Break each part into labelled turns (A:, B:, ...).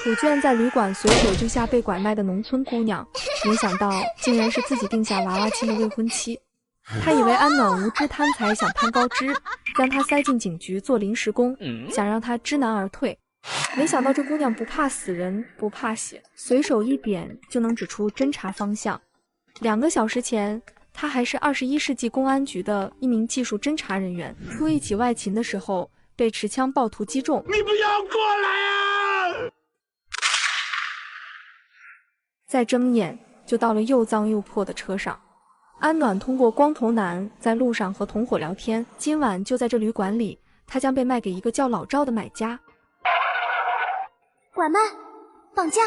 A: 楚娟在旅馆随手救下被拐卖的农村姑娘，没想到竟然是自己定下娃娃亲的未婚妻。他以为安暖无知贪财，想攀高枝，将她塞进警局做临时工，想让她知难而退。没想到这姑娘不怕死人，不怕血，随手一点就能指出侦查方向。2个小时前，她还是21世纪公安局的一名技术侦查人员，出一起外勤的时候被持枪暴徒击中。
B: 你不要过来啊！
A: 再睁眼就到了又脏又破的车上。安暖通过光头男在路上和同伙聊天，今晚就在这旅馆里，他将被卖给一个叫老赵的买家。
C: 拐卖、绑架，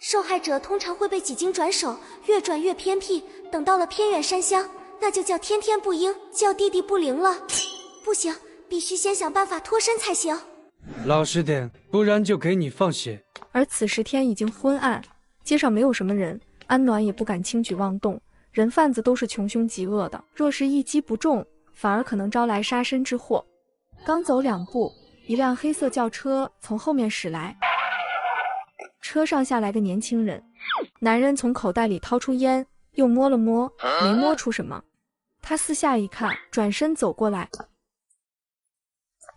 C: 受害者通常会被几经转手，越转越偏僻，等到了偏远山乡，那就叫天天不应，叫地地不灵了。不行，必须先想办法脱身才行。
D: 老实点，不然就给你放血。
A: 而此时天已经昏暗，街上没有什么人，安暖也不敢轻举妄动。人贩子都是穷凶极恶的，若是一击不中，反而可能招来杀身之祸。刚走2步，一辆黑色轿车从后面驶来，车上下来个年轻人。男人从口袋里掏出烟，又摸了摸，没摸出什么。他四下一看，转身走过来。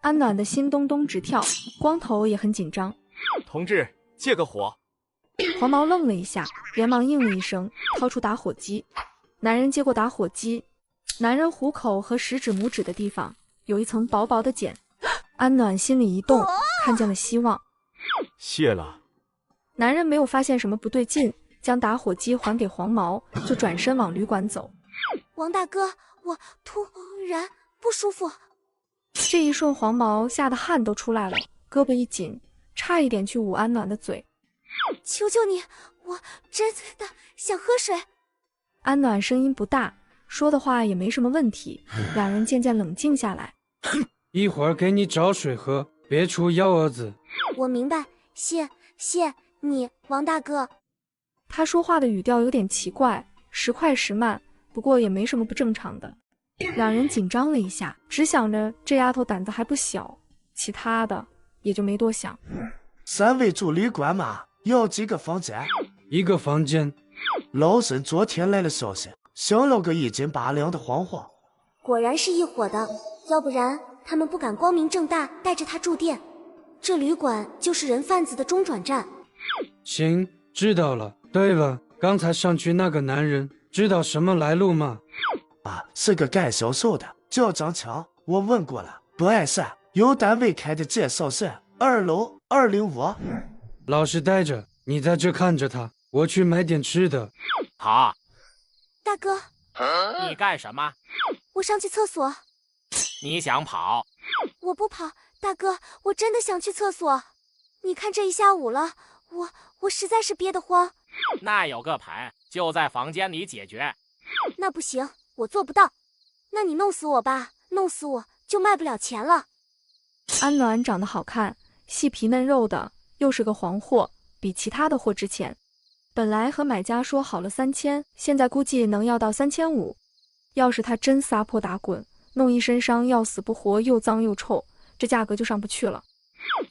A: 安暖的心咚咚直跳，光头也很紧张。
E: 同志，借个火。
A: 黄毛愣了一下，连忙应了一声，掏出打火机。男人接过打火机，男人虎口和食指、拇指的地方有一层薄薄的茧。安暖心里一动，看见了希望。
E: 谢了。
A: 男人没有发现什么不对劲，将打火机还给黄毛，就转身往旅馆走。
C: 王大哥，我突然不舒服。
A: 这一瞬，黄毛吓得汗都出来了，胳膊一紧，差一点去捂安暖的嘴。
C: 求求你，我真的想喝水。
A: 安暖声音不大，说的话也没什么问题。两人渐渐冷静下来。
D: 一会儿给你找水喝，别出幺蛾子。
C: 我明白，谢你，王大哥。
A: 他说话的语调有点奇怪，时快时慢，不过也没什么不正常的。两人紧张了一下，只想着这丫头胆子还不小，其他的也就没多想。
B: 3位住旅馆吗？要几个房间
D: ？1个房间。
B: 老沈昨天来了消息，想要个1斤8两的黄货。
C: 果然是一伙的，要不然他们不敢光明正大带着他住店。这旅馆就是人贩子的中转站。
D: 行，知道了。对了，刚才上去那个男人知道什么来路吗？
B: 是个干销售的，叫张强，我问过了，不碍事，有单位开的介绍室，2楼205。
D: 老实待着，你在这看着他，我去买点吃的。
E: 好。
C: 大哥，
E: 你干什么？
C: 我上去厕所。
E: 你想跑？
C: 我不跑，大哥，我真的想去厕所。你看这一下午了，我实在是憋得慌。
E: 那有个盆，就在房间里解决。
C: 那不行，我做不到。那你弄死我吧，弄死我就卖不了钱了。
A: 安暖长得好看，细皮嫩肉的，又是个黄货，比其他的货值钱。本来和买家说好了3000，现在估计能要到3500。要是他真撒泼打滚，弄一身伤，要死不活，又脏又臭，这价格就上不去了。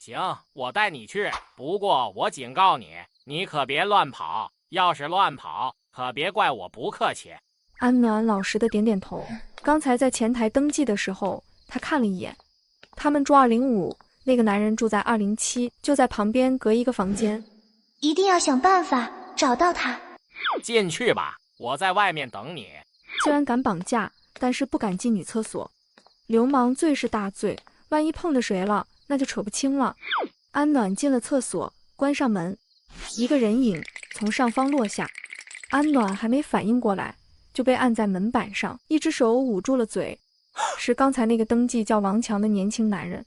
E: 行，我带你去，不过我警告你，你可别乱跑，要是乱跑，可别怪我不客气。
A: 安暖老实的点点头。刚才在前台登记的时候，他看了一眼，他们住205，那个男人住在207，就在旁边隔一个房间。
C: 一定要想办法找到他。
E: 进去吧，我在外面等你。
A: 虽然敢绑架，但是不敢进女厕所。流氓罪是大罪，万一碰着谁了，那就扯不清了。安暖进了厕所，关上门，一个人影从上方落下。安暖还没反应过来，就被按在门板上，一只手捂住了嘴。是刚才那个登记叫王强的年轻男人。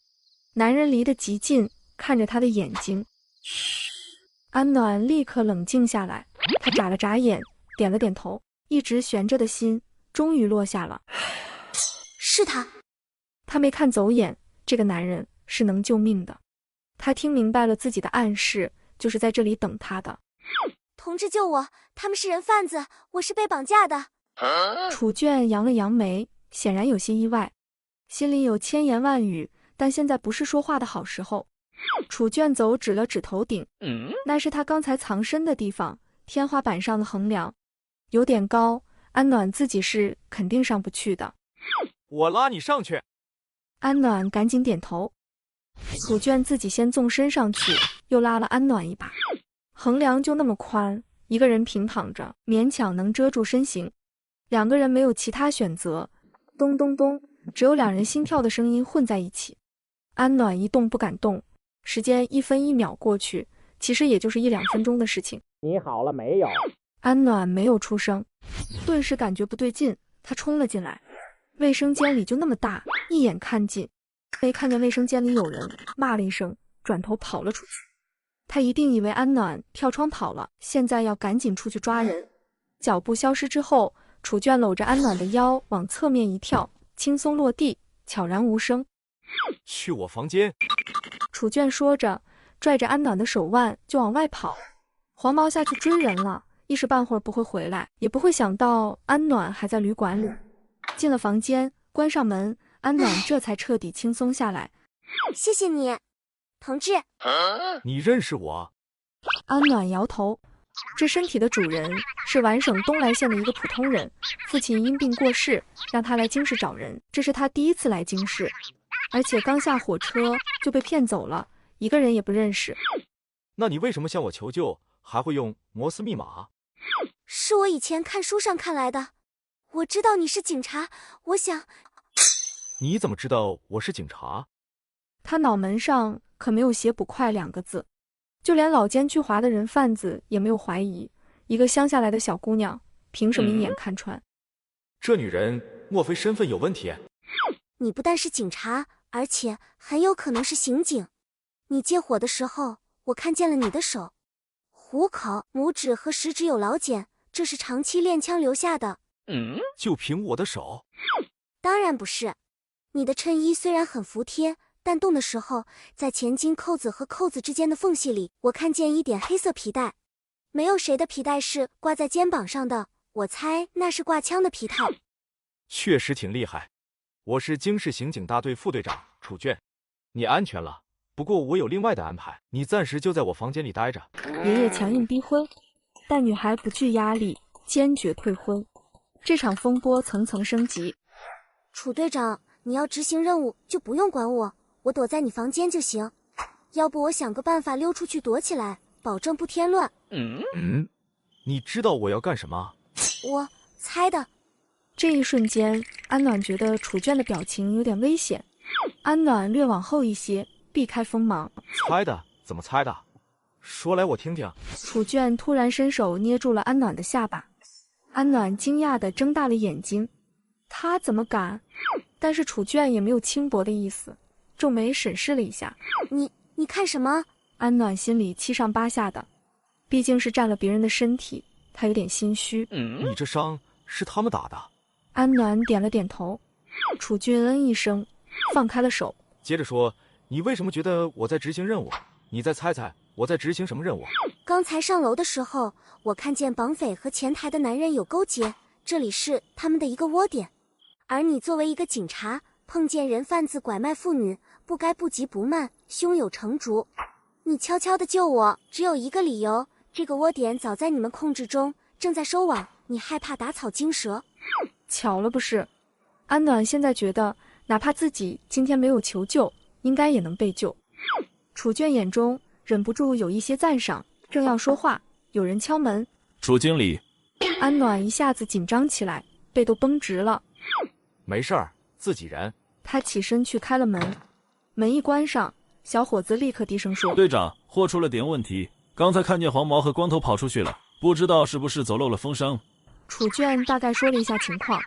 A: 男人离得极近，看着他的眼睛。安暖立刻冷静下来，他眨了眨眼，点了点头。一直悬着的心终于落下了。
C: 是他。
A: 他没看走眼，这个男人是能救命的。他听明白了自己的暗示，就是在这里等他的。
C: 同志救我，他们是人贩子，我是被绑架的。
A: 楚卷扬了扬眉，显然有些意外，心里有千言万语，但现在不是说话的好时候。楚卷走指了指头顶，那是他刚才藏身的地方，天花板上的横梁有点高，安暖自己是肯定上不去的。
F: 我拉你上去。
A: 安暖赶紧点头。楚卷自己先纵身上去，又拉了安暖一把。横梁就那么宽，一个人平躺着，勉强能遮住身形。两个人没有其他选择，咚咚咚，只有两人心跳的声音混在一起。安暖一动不敢动，时间1分1秒过去，其实也就是1、2分钟的事情。
E: 你好了没有？
A: 安暖没有出声，顿时感觉不对劲，他冲了进来。卫生间里就那么大，一眼看尽，没看见卫生间里有人，骂了一声，转头跑了出去。他一定以为安暖跳窗跑了，现在要赶紧出去抓人。脚步消失之后，楚卷搂着安暖的腰往侧面一跳，轻松落地，悄然无声。
F: 去我房间。
A: 楚卷说着，拽着安暖的手腕就往外跑。黄毛下去追人了，一时半会儿不会回来，也不会想到安暖还在旅馆里。进了房间，关上门，安暖这才彻底轻松下来。
C: 谢谢你，同志。
F: 你认识我？
A: 安暖摇头。这身体的主人是皖省东来县的一个普通人，父亲因病过世，让他来京市找人，这是他第一次来京市，而且刚下火车就被骗走了，一个人也不认识。
F: 那你为什么向我求救，还会用摩斯密码？
C: 是我以前看书上看来的。我知道你是警察，我想……
F: 你怎么知道我是警察？
A: 他脑门上可没有写捕快2个字，就连老奸巨猾的人贩子也没有怀疑，一个乡下来的小姑娘，凭什么一眼看穿？
F: 这女人莫非身份有问题？
C: 你不但是警察，而且很有可能是刑警。你借火的时候，我看见了你的手，虎口、拇指和食指有老茧，这是长期练枪留下的。
F: 就凭我的手？
C: 当然不是。你的衬衣虽然很服帖，但动的时候，在前襟扣子和扣子之间的缝隙里，我看见一点黑色皮带。没有谁的皮带是挂在肩膀上的，我猜那是挂枪的皮套。
F: 确实挺厉害。我是京市刑警大队副队长楚卷，你安全了。不过我有另外的安排，你暂时就在我房间里待着。
A: 爷爷强硬逼婚，但女孩不惧压力，坚决退婚。这场风波层层升级。
C: 楚队长，你要执行任务就不用管我，我躲在你房间就行。要不我想个办法溜出去躲起来，保证不添乱。
F: 你知道我要干什么？
C: 我猜的。
A: 这一瞬间，安暖觉得楚卷的表情有点危险。安暖略往后一些，避开锋芒。
F: 猜的？怎么猜的？说来我听听。
A: 楚卷突然伸手捏住了安暖的下巴。安暖惊讶地睁大了眼睛，他怎么敢？但是楚卷也没有轻薄的意思，皱眉审视了一下。
C: 你看什么？
A: 安暖心里七上八下的，毕竟是占了别人的身体，他有点心虚。
F: 你这伤是他们打的？
A: 安暖点了点头。楚俊嗯一声，放开了手。
F: 接着说，你为什么觉得我在执行任务？你再猜猜我在执行什么任务？
C: 刚才上楼的时候，我看见绑匪和前台的男人有勾结，这里是他们的一个窝点。而你作为一个警察，碰见人贩子拐卖妇女，不该不急不慢，胸有成竹。你悄悄地救我，只有一个理由，这个窝点早在你们控制中，正在收网，你害怕打草惊蛇。
A: 巧了不是？安暖现在觉得，哪怕自己今天没有求救，应该也能被救。楚卷眼中忍不住有一些赞赏，正要说话，有人敲门。
G: 楚经理。
A: 安暖一下子紧张起来，背都绷直了。
F: 没事儿，自己人。
A: 他起身去开了门，门一关上，小伙子立刻低声说：
G: 队长，货出了点问题，刚才看见黄毛和光头跑出去了，不知道是不是走漏了风声。
A: 楚卷大概说了一下情况。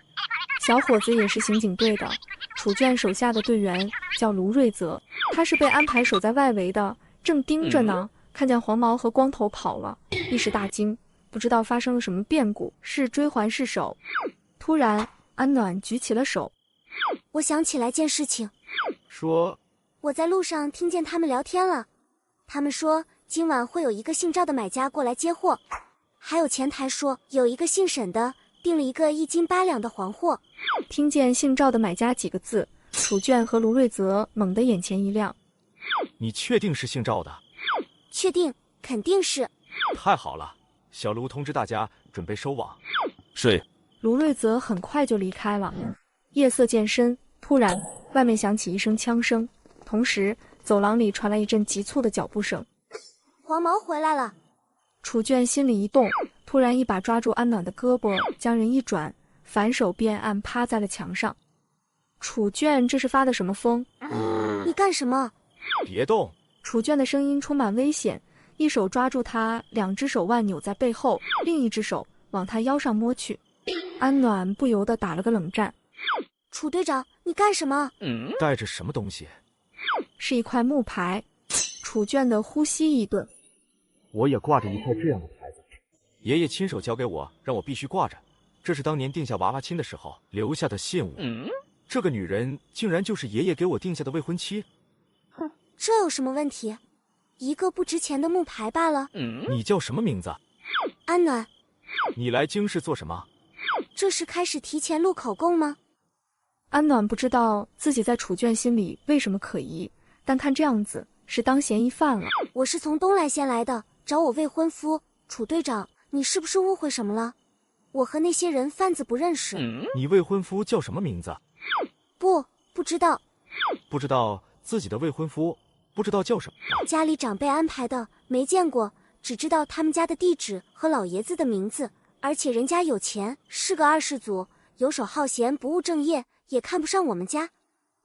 A: 小伙子也是刑警队的，楚卷手下的队员叫卢瑞泽，他是被安排守在外围的，正盯着呢，看见黄毛和光头跑了，一时大惊，不知道发生了什么变故，是追还是守。突然安暖举起了手。
C: 我想起来件事情。
F: 说。
C: 我在路上听见他们聊天了，他们说今晚会有一个姓赵的买家过来接货，还有前台说有一个姓沈的订了一个1斤8两的黄货。
A: 听见姓赵的买家几个字，楚卷和卢瑞泽猛地眼前一亮。
F: 你确定是姓赵的？
C: 确定，肯定是。
F: 太好了，小卢通知大家准备收网。
G: 是。
A: 卢瑞泽很快就离开了。夜色渐深，突然外面响起一声枪声，同时走廊里传来一阵急促的脚步声。
C: 黄毛回来了。
A: 楚卷心里一动，突然一把抓住安暖的胳膊，将人一转，反手便按趴在了墙上。楚卷这是发的什么疯？
C: 你干什么？
F: 别动！
A: 楚卷的声音充满危险，一手抓住他，两只手腕扭在背后，另一只手往他腰上摸去。安暖不由得打了个冷战。
C: 楚队长，你干什么？
F: 带着什么东西？
A: 是一块木牌。楚卷的呼吸一顿。
F: 我也挂着一块这样的牌子，爷爷亲手交给我，让我必须挂着。这是当年定下娃娃亲的时候留下的信物。这个女人竟然就是爷爷给我定下的未婚妻。
C: 哼，这有什么问题？一个不值钱的木牌罢了。
F: 你叫什么名字？
C: 安暖。
F: 你来京市做什么？
C: 这是开始提前录口供吗？
A: 安暖不知道自己在楚卷心里为什么可疑，但看这样子是当嫌疑犯了。
C: 我是从东来县来的，找我未婚夫。楚队长，你是不是误会什么了？我和那些人贩子不认识。
F: 你未婚夫叫什么名字？
C: 不知道。
F: 不知道自己的未婚夫，不知道叫什么？
C: 家里长辈安排的，没见过，只知道他们家的地址和老爷子的名字，而且人家有钱，是个二世祖，游手好闲，不务正业，也看不上我们家，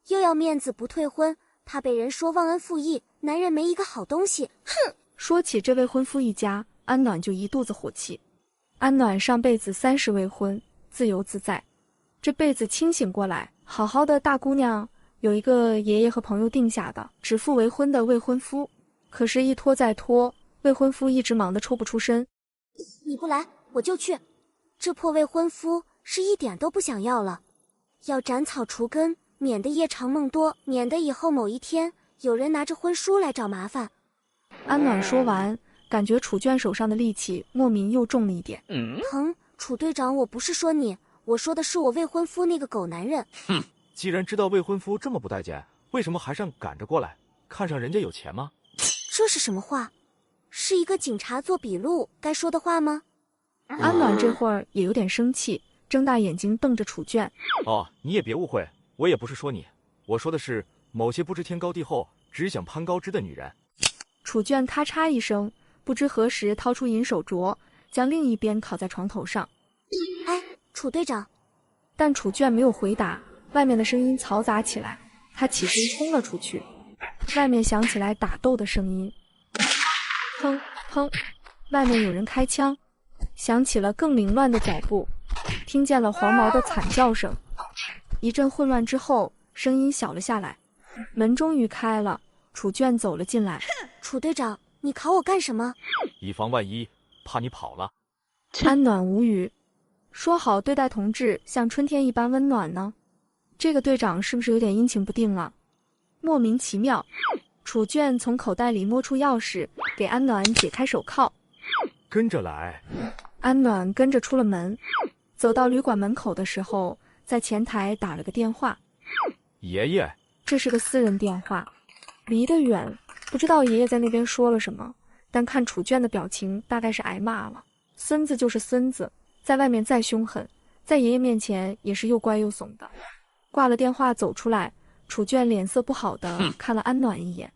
C: 又要面子不退婚，怕被人说忘恩负义，男人没一个好东西。哼！
A: 说起这未婚夫一家，安暖就一肚子火气。安暖上辈子30未婚，自由自在，这辈子清醒过来，好好的大姑娘，有一个爷爷和朋友定下的指腹为婚的未婚夫，可是一拖再拖，未婚夫一直忙得抽不出身。
C: 你不来我就去，这破未婚夫是一点都不想要了，要斩草除根，免得夜长梦多，免得以后某一天有人拿着婚书来找麻烦。
A: 安暖说完，感觉楚卷手上的力气莫名又重了一点。
C: 疼，楚队长，我不是说你，我说的是我未婚夫那个狗男人。
F: 哼，既然知道未婚夫这么不待见，为什么还上赶着过来？看上人家有钱吗？
C: 这是什么话？是一个警察做笔录该说的话吗？
A: 安暖这会儿也有点生气，睁大眼睛瞪着楚卷。
F: 哦，你也别误会，我也不是说你，我说的是某些不知天高地厚，只想攀高枝的女人。
A: 楚卷咔嚓一声，不知何时掏出银手镯，将另一边靠在床头上。
C: 哎，楚队长。
A: 但楚卷没有回答，外面的声音嘈杂起来，他起身冲了出去。外面响起来打斗的声音，砰砰，外面有人开枪，响起了更凌乱的脚步，听见了黄毛的惨叫声。一阵混乱之后，声音小了下来，门终于开了，楚卷走了进来。
C: 楚队长，你考我干什么？
F: 以防万一，怕你跑了。
A: 安暖无语，说好对待同志像春天一般温暖呢，这个队长是不是有点阴晴不定了？莫名其妙。楚卷从口袋里摸出钥匙，给安暖解开手铐。
F: 跟着来。
A: 安暖跟着出了门，走到旅馆门口的时候，在前台打了个电话。
F: 爷爷，
A: 这是个私人电话，离得远，不知道爷爷在那边说了什么，但看楚卷的表情，大概是挨骂了。孙子就是孙子，在外面再凶狠，在爷爷面前也是又乖又怂的。挂了电话走出来，楚卷脸色不好的看了安暖一眼。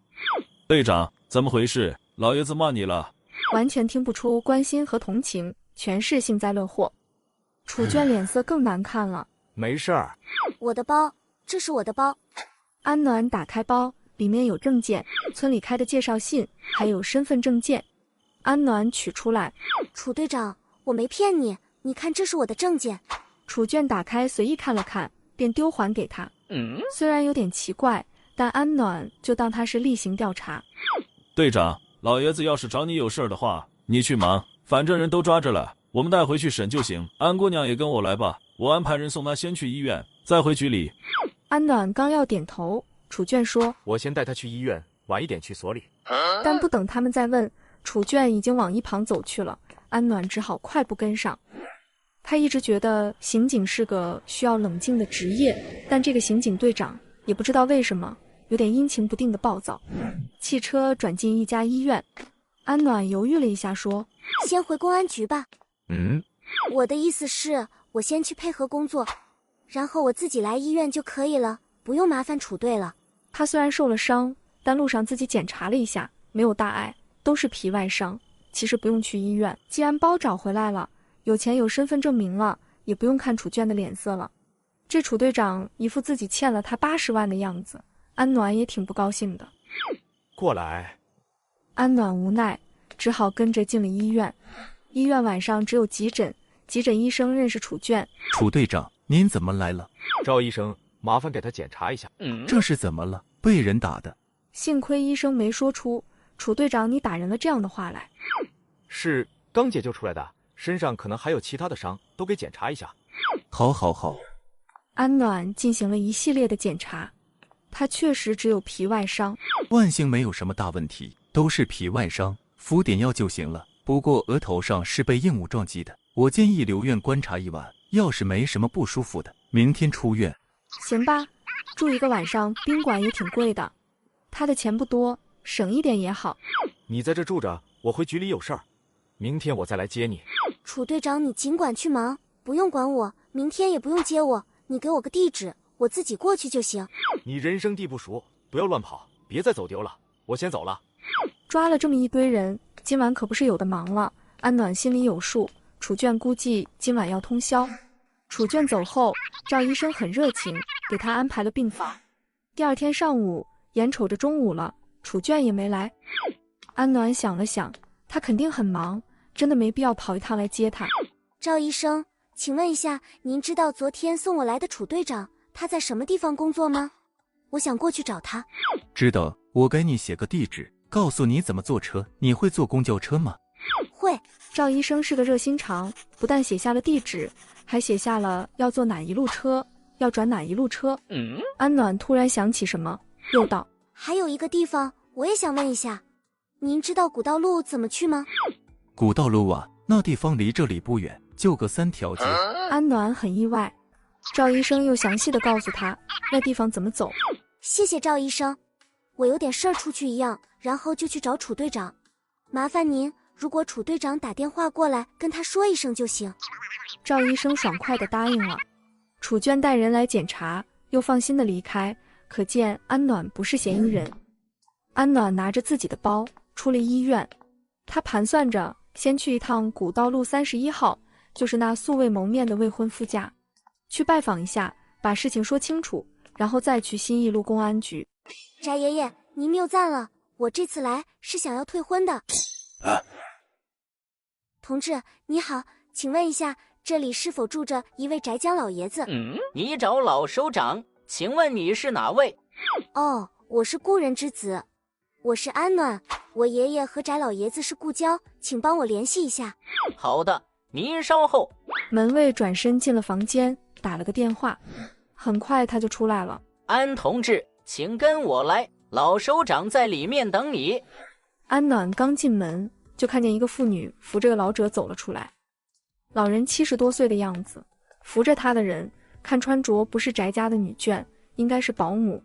G: 队长，怎么回事？老爷子骂你了？
A: 完全听不出关心和同情，全是幸灾乐祸。楚卷脸色更难看了。
F: 没事儿。
C: 我的包，这是我的包。
A: 安暖打开包，里面有证件，村里开的介绍信，还有身份证件。安暖取出来。
C: 楚队长，我没骗你，你看这是我的证件。
A: 楚卷打开随意看了看，便丢还给他。虽然有点奇怪，但安暖就当他是例行调查。
G: 队长，老爷子要是找你有事儿的话，你去忙，反正人都抓着了，我们带回去审就行。安姑娘也跟我来吧，我安排人送她先去医院，再回局里。
A: 安暖刚要点头，楚卷说：“
F: 我先带她去医院，晚一点去所里。”
A: 但不等他们再问，楚卷已经往一旁走去了。安暖只好快步跟上。他一直觉得刑警是个需要冷静的职业，但这个刑警队长也不知道为什么有点阴晴不定的暴躁。汽车转进一家医院，安暖犹豫了一下说：“
C: 先回公安局吧。”
F: 嗯，
C: 我的意思是，我先去配合工作，然后我自己来医院就可以了，不用麻烦楚队了。
A: 他虽然受了伤，但路上自己检查了一下，没有大碍，都是皮外伤，其实不用去医院。既然包找回来了，有钱有身份证明了，也不用看楚娟的脸色了。这楚队长一副自己欠了他80万的样子，安暖也挺不高兴的。
F: 过来。
A: 安暖无奈，只好跟着进了医院。医院晚上只有急诊，急诊医生认识楚娟。
H: 楚队长，您怎么来了？
F: 赵医生，麻烦给他检查一下。
H: 这是怎么了？被人打的？
A: 幸亏医生没说出楚队长你打人了这样的话来。
F: 是刚解救出来的，身上可能还有其他的伤，都给检查一下。
H: 好好好。
A: 安暖进行了一系列的检查，他确实只有皮外伤，
H: 万幸没有什么大问题，都是皮外伤，敷点药就行了。不过额头上是被硬物撞击的，我建议留院观察1晚，要是没什么不舒服的，明天出院。
A: 行吧，住1个晚上宾馆也挺贵的，他的钱不多，省一点也好。
F: 你在这住着，我回局里有事儿，明天我再来接你。
C: 楚队长，你尽管去忙，不用管我，明天也不用接我，你给我个地址，我自己过去就行。
F: 你人生地不熟，不要乱跑，别再走丢了。我先走了。
A: 抓了这么一堆人，今晚可不是有的忙了。安暖心里有数，楚娟估计今晚要通宵。楚娟走后，赵医生很热情，给他安排了病房。第二天上午，眼瞅着中午了，楚娟也没来。安暖想了想，他肯定很忙，真的没必要跑一趟来接他。
C: 赵医生，请问一下，您知道昨天送我来的楚队长他在什么地方工作吗？我想过去找他。
H: 知道，我给你写个地址，告诉你怎么坐车。你会坐公交车吗？
C: 会。
A: 赵医生是个热心肠，不但写下了地址，还写下了要坐哪一路车，要转哪一路车。安暖突然想起什么，又道：
C: 还有一个地方我也想问一下，您知道古道路怎么去吗？
H: 古道路啊，那地方离这里不远，就隔3条街。
A: 安暖很意外，赵医生又详细的告诉他那地方怎么走。
C: 谢谢赵医生，我有点事儿出去一样，然后就去找楚队长。麻烦您，如果楚队长打电话过来，跟他说一声就行。
A: 赵医生爽快地答应了。楚娟带人来检查，又放心地离开，可见安暖不是嫌疑人。安暖拿着自己的包出了医院，他盘算着先去一趟古道路31号，就是那素未谋面的未婚夫家，去拜访一下，把事情说清楚，然后再去新义路公安局。
C: 翟爷爷，您谬赞了，我这次来是想要退婚的。同志你好，请问一下，这里是否住着一位翟江老爷子？
I: 你找老首长，请问你是哪位？
C: 哦，我是故人之子，我是安暖，我爷爷和翟老爷子是故交，请帮我联系一下。
I: 好的，您稍后。
A: 门卫转身进了房间，打了个电话，很快他就出来了。
I: 安同志，请跟我来，老首长在里面等你。
A: 安暖刚进门，就看见一个妇女扶着个老者走了出来。老人70多岁的样子，扶着他的人看穿着不是翟家的女眷，应该是保姆。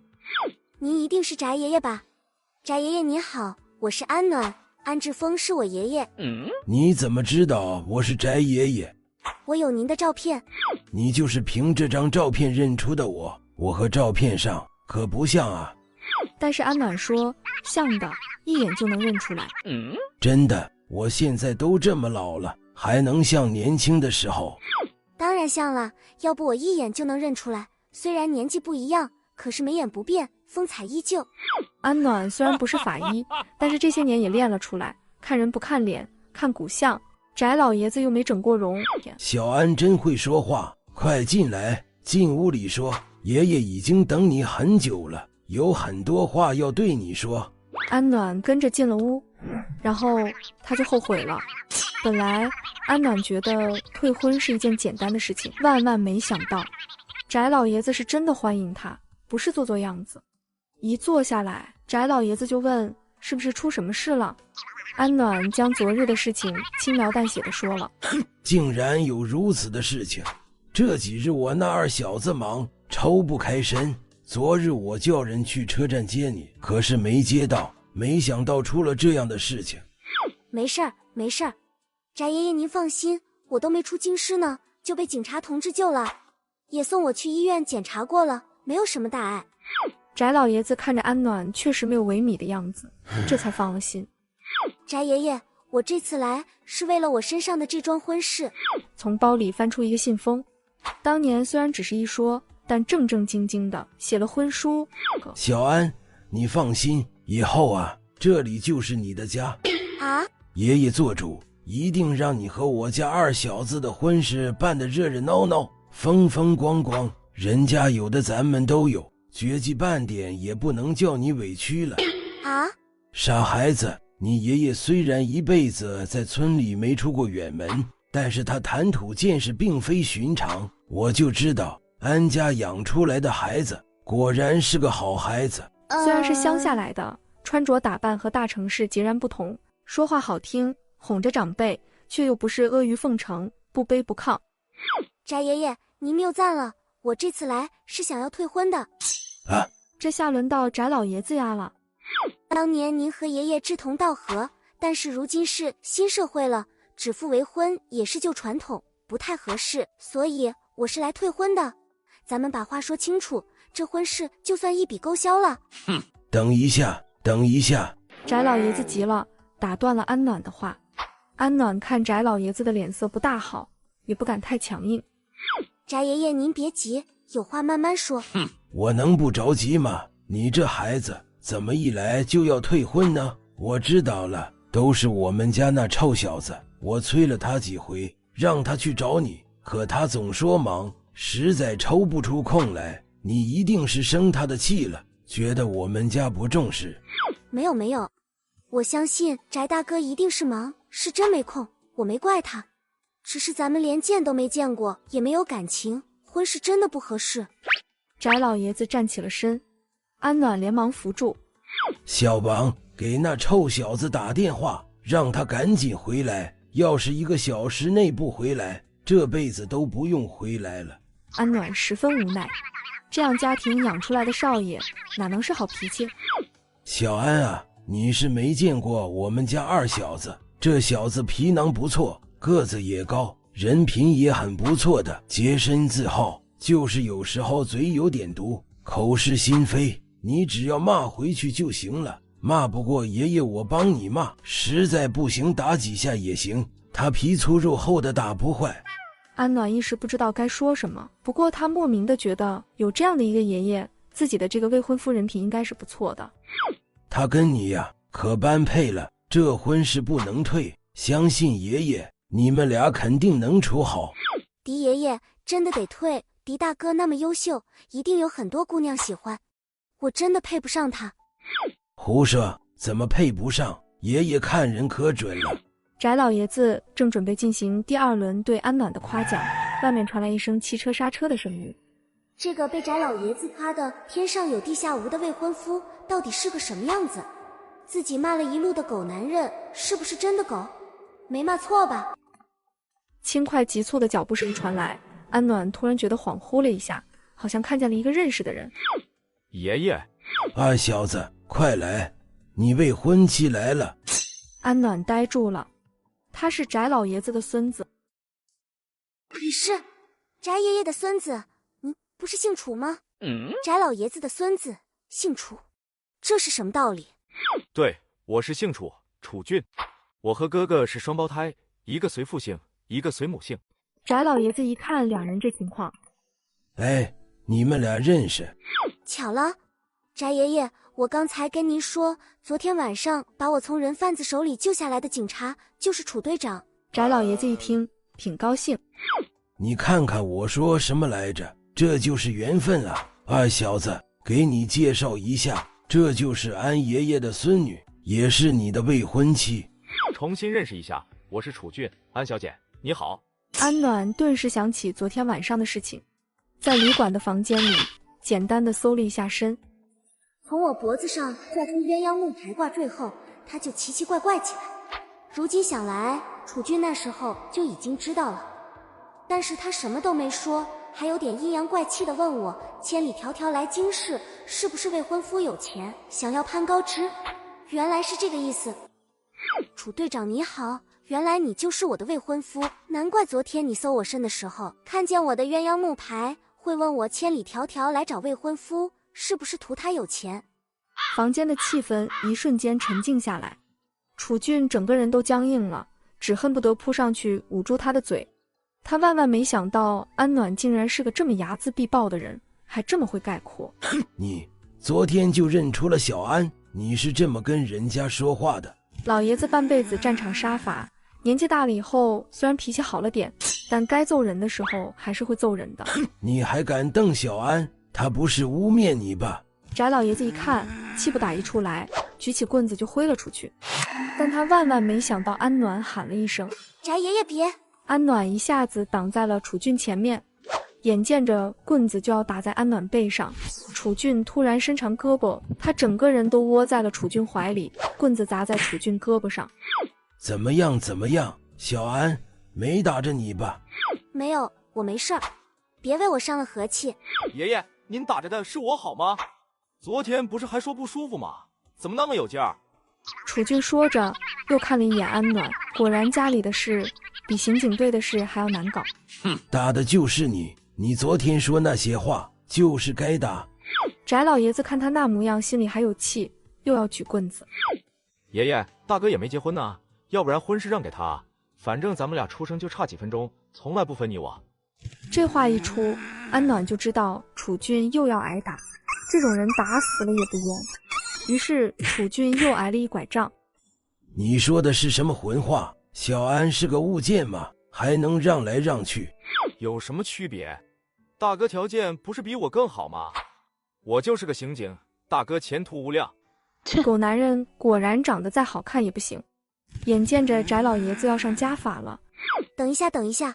C: 您一定是翟爷爷吧？翟爷爷您好，我是安暖，安志峰是我爷爷。
J: 你怎么知道我是翟爷爷？
C: 我有您的照片。
J: 你就是凭这张照片认出的我？我和照片上可不像啊。
A: 但是安暖说像的，一眼就能认出来。
J: 真的，我现在都这么老了，还能像年轻的时候？
C: 当然像了，要不我一眼就能认出来。虽然年纪不一样，可是眉眼不变，风采依旧。
A: 安暖虽然不是法医，但是这些年也练了出来，看人不看脸，看骨相。翟老爷子又没整过容。
J: 小安真会说话，快进来，进屋里说，爷爷已经等你很久了，有很多话要对你说。
A: 安暖跟着进了屋，然后他就后悔了。本来安暖觉得退婚是一件简单的事情，万万没想到翟老爷子是真的欢迎他，不是做做样子。一坐下来，翟老爷子就问是不是出什么事了。安暖将昨日的事情轻描淡写的说了。
J: 竟然有如此的事情，这几日我那二小子忙抽不开身，昨日我叫人去车站接你，可是没接到，没想到出了这样的事情。
C: 没事儿，没事儿，翟爷爷您放心，我都没出京师呢，就被警察同志救了，也送我去医院检查过了，没有什么大碍。
A: 翟老爷子看着安暖确实没有萎靡的样子，这才放了心。
C: 翟爷爷，我这次来是为了我身上的这桩婚事。
A: 从包里翻出一个信封，当年虽然只是一说，但正正经经的写了婚书。
J: 小安，你放心，以后啊，这里就是你的家。
C: 啊！
J: 爷爷做主，一定让你和我家二小子的婚事办得热热闹闹、风风光光。人家有的咱们都有，绝迹半点也不能叫你委屈了。
C: 啊！
J: 傻孩子，你爷爷虽然一辈子在村里没出过远门，但是他谈吐见识并非寻常，我就知道安家养出来的孩子果然是个好孩子。
A: 虽然是乡下来的，穿着打扮和大城市截然不同，说话好听，哄着长辈，却又不是阿谀奉承，不卑不亢。
C: 翟爷爷，您谬赞了，我这次来是想要退婚的。
J: 啊！
A: 这下轮到翟老爷子呀了。
C: 当年您和爷爷志同道合，但是如今是新社会了，指腹为婚也是旧传统，不太合适，所以我是来退婚的。咱们把话说清楚，这婚事就算一笔勾销了。
J: 哼！等一下，等一下！
A: 翟老爷子急了，打断了安暖的话。安暖看翟老爷子的脸色不大好，也不敢太强硬。
C: 翟爷爷您别急，有话慢慢说。
J: 我能不着急吗？你这孩子怎么一来就要退婚呢？我知道了，都是我们家那臭小子，我催了他几回，让他去找你，可他总说忙，实在抽不出空来。你一定是生他的气了，觉得我们家不重视。
C: 没有没有，我相信翟大哥一定是忙，是真没空，我没怪他。只是咱们连见都没见过，也没有感情，婚事真的不合适。
A: 翟老爷子站起了身，安暖连忙扶住。
J: 小王，给那臭小子打电话，让他赶紧回来，要是1个小时内不回来，这辈子都不用回来了。
A: 安暖十分无奈，这样家庭养出来的少爷哪能是好脾气？
J: 小安啊，你是没见过我们家二小子，这小子皮囊不错，个子也高，人品也很不错的，洁身自好，就是有时候嘴有点毒，口是心非，你只要骂回去就行了。骂不过爷爷我帮你骂，实在不行打几下也行，他皮粗肉厚的打不坏。
A: 安暖一时不知道该说什么，不过他莫名的觉得有这样的一个爷爷，自己的这个未婚夫人品应该是不错的。
J: 他跟你呀可般配了，这婚是不能退，相信爷爷，你们俩肯定能处好。
C: 狄爷爷真的得退，狄大哥那么优秀，一定有很多姑娘喜欢，我真的配不上他。
J: 胡说，怎么配不上？爷爷看人可准了。
A: 翟老爷子正准备进行第2轮对安暖的夸奖，外面传来一声汽车刹车的声音。
C: 这个被翟老爷子夸的天上有地下无的未婚夫到底是个什么样子？自己骂了一路的狗男人，是不是真的狗？没骂错吧？
A: 轻快急促的脚步声传来，安暖突然觉得恍惚了一下，好像看见了一个认识的人。
F: 爷爷，
J: 二小子，快来，你未婚妻来了。
A: 安暖呆住了，他是翟老爷子的孙子。
C: 你是翟爷爷的孙子？你不是姓楚吗？翟老爷子的孙子姓楚，这是什么道理？
F: 对，我是姓楚，楚俊。我和哥哥是双胞胎，一个随父姓，一个随母姓。
A: 翟老爷子一看两人这情况，
J: 哎，你们俩认识？
C: 巧了，翟爷爷，我刚才跟您说，昨天晚上把我从人贩子手里救下来的警察就是楚队长。
A: 翟老爷子一听挺高兴。
J: 你看看我说什么来着？这就是缘分啊！二小子，给你介绍一下，这就是安爷爷的孙女，也是你的未婚妻。
F: 重新认识一下，我是楚俊，安小姐，你好。
A: 安暖顿时想起昨天晚上的事情，在旅馆的房间里简单的搜了一下身，
C: 从我脖子上拽出鸳鸯木牌挂坠后，他就奇奇怪怪起来。如今想来，楚俊那时候就已经知道了，但是他什么都没说，还有点阴阳怪气的问我，千里迢迢来京市，是不是未婚夫有钱，想要攀高枝？原来是这个意思。楚队长你好，原来你就是我的未婚夫，难怪昨天你搜我身的时候，看见我的鸳鸯木牌，会问我千里迢迢来找未婚夫，是不是图他有钱？
A: 房间的气氛一瞬间沉静下来，楚俊整个人都僵硬了，只恨不得扑上去捂住他的嘴。他万万没想到安暖竟然是个这么睚眦必报的人，还这么会概括。
J: 你昨天就认出了小安，你是这么跟人家说话的？
A: 老爷子半辈子战场杀伐，年纪大了以后虽然脾气好了点，但该揍人的时候还是会揍人的。
J: 你还敢瞪小安？他不是污蔑你吧？
A: 翟老爷子一看气不打一处来，举起棍子就挥了出去。但他万万没想到安暖喊了一声：
C: 翟爷爷别！
A: 安暖一下子挡在了楚俊前面，眼见着棍子就要打在安暖背上，楚俊突然伸长胳膊，他整个人都窝在了楚俊怀里，棍子砸在楚俊胳膊上。
J: 怎么样？小安没打着你吧？
C: 没有，我没事儿，别为我伤了和气。
F: 爷爷，您打着的是我好吗？昨天不是还说不舒服吗？怎么那么有劲儿？
A: 楚俊说着，又看了一眼安暖，果然家里的事比刑警队的事还要难搞。
J: 打的就是你，你昨天说那些话就是该打。
A: 翟老爷子看他那模样，心里还有气，又要举棍子。
F: 爷爷，大哥也没结婚呢，要不然婚事让给他，反正咱们俩出生就差几分钟，从来不分你我。
A: 这话一出，安暖就知道楚俊又要挨打，这种人打死了也不冤。于是楚俊又挨了一拐杖。
J: 你说的是什么混话？小安是个物件吗？还能让来让去？
F: 有什么区别？大哥条件不是比我更好吗？我就是个刑警，大哥前途无量。
A: 狗男人果然长得再好看也不行。眼见着翟老爷子要上家法了。
C: 等一下，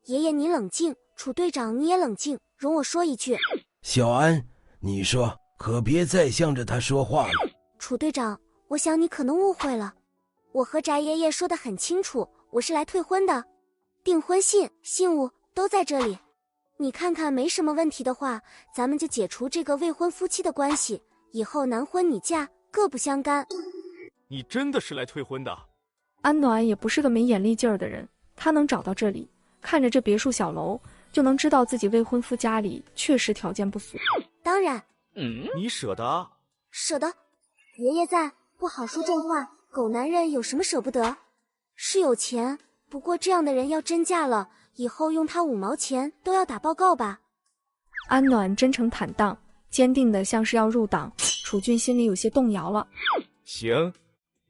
C: 爷爷你冷静，楚队长你也冷静，容我说一句。
J: 小安，你说可别再向着他说话了。
C: 楚队长，我想你可能误会了，我和翟爷爷说得很清楚，我是来退婚的，订婚信、信物都在这里。你看看没什么问题的话，咱们就解除这个未婚夫妻的关系，以后男婚女嫁，各不相干。
F: 你真的是来退婚的？
A: 安暖也不是个没眼力劲儿的人，他能找到这里，看着这别墅小楼，就能知道自己未婚夫家里确实条件不俗。
C: 当然。
F: 你舍得？
C: 舍得，爷爷在，不好说这话。狗男人有什么舍不得？是有钱，不过这样的人要真嫁了，以后用他5毛钱都要打报告吧。
A: 安暖真诚坦荡，坚定的像是要入党。楚俊心里有些动摇了。
F: 行，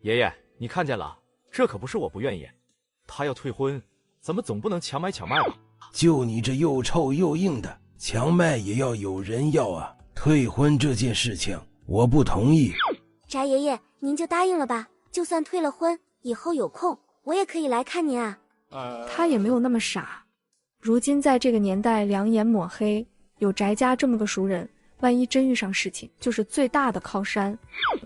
F: 爷爷，你看见了，这可不是我不愿意。他要退婚，咱们总不能强买强卖吧？
J: 就你这又臭又硬的，强卖也要有人要啊！退婚这件事情，我不同意。
C: 翟爷爷，您就答应了吧，就算退了婚，以后有空我也可以来看您啊。
A: 他也没有那么傻，如今在这个年代两眼抹黑，有翟家这么个熟人，万一真遇上事情，就是最大的靠山。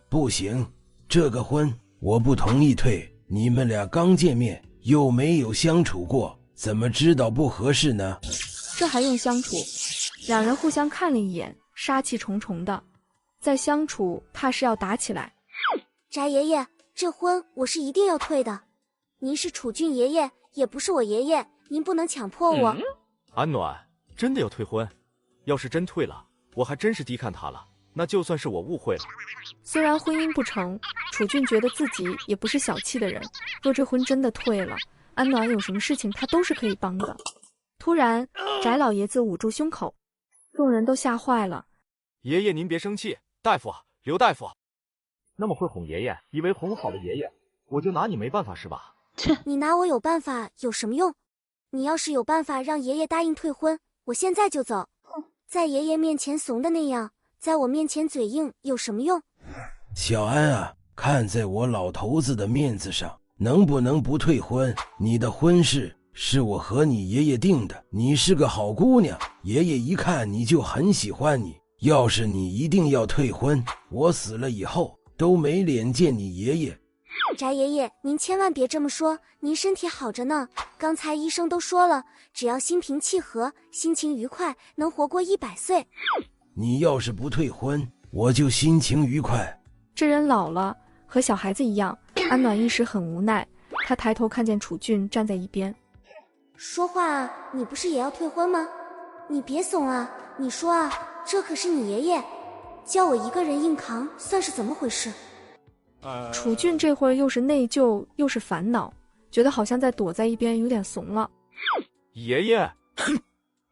J: 不行，这个婚我不同意退。你们俩刚见面，又没有相处过，怎么知道不合适呢？
A: 这还用相处？两人互相看了一眼，杀气重重的，再相处怕是要打起来。
C: 翟爷爷，这婚我是一定要退的。您是楚俊爷爷，也不是我爷爷，您不能强迫我。
F: 安暖，真的要退婚？要是真退了，我还真是低看他了，那就算是我误会了。
A: 虽然婚姻不成，楚俊觉得自己也不是小气的人，若这婚真的退了，安暖有什么事情他都是可以帮的。突然翟老爷子捂住胸口，众人都吓坏了。
F: 爷爷您别生气，大夫，刘大夫那么会哄爷爷，以为哄好了爷爷，我就拿你没办法是吧？
C: 你拿我有办法有什么用？你要是有办法让爷爷答应退婚，我现在就走。在爷爷面前怂的那样，在我面前嘴硬有什么用？
J: 小安啊，看在我老头子的面子上，能不能不退婚？你的婚事是我和你爷爷定的，你是个好姑娘，爷爷一看你就很喜欢你。要是你一定要退婚，我死了以后都没脸见你爷爷。
C: 翟爷爷，您千万别这么说，您身体好着呢。刚才医生都说了，只要心平气和，心情愉快，能活过100岁。
J: 你要是不退婚，我就心情愉快。
A: 这人老了，和小孩子一样。安暖一时很无奈，他抬头看见楚俊站在一边。
C: 说话啊，你不是也要退婚吗？你别怂啊，你说啊，这可是你爷爷，叫我一个人硬扛，算是怎么回事？
A: 楚俊这会儿又是内疚又是烦恼，觉得好像在躲在一边有点怂了。
F: 爷爷，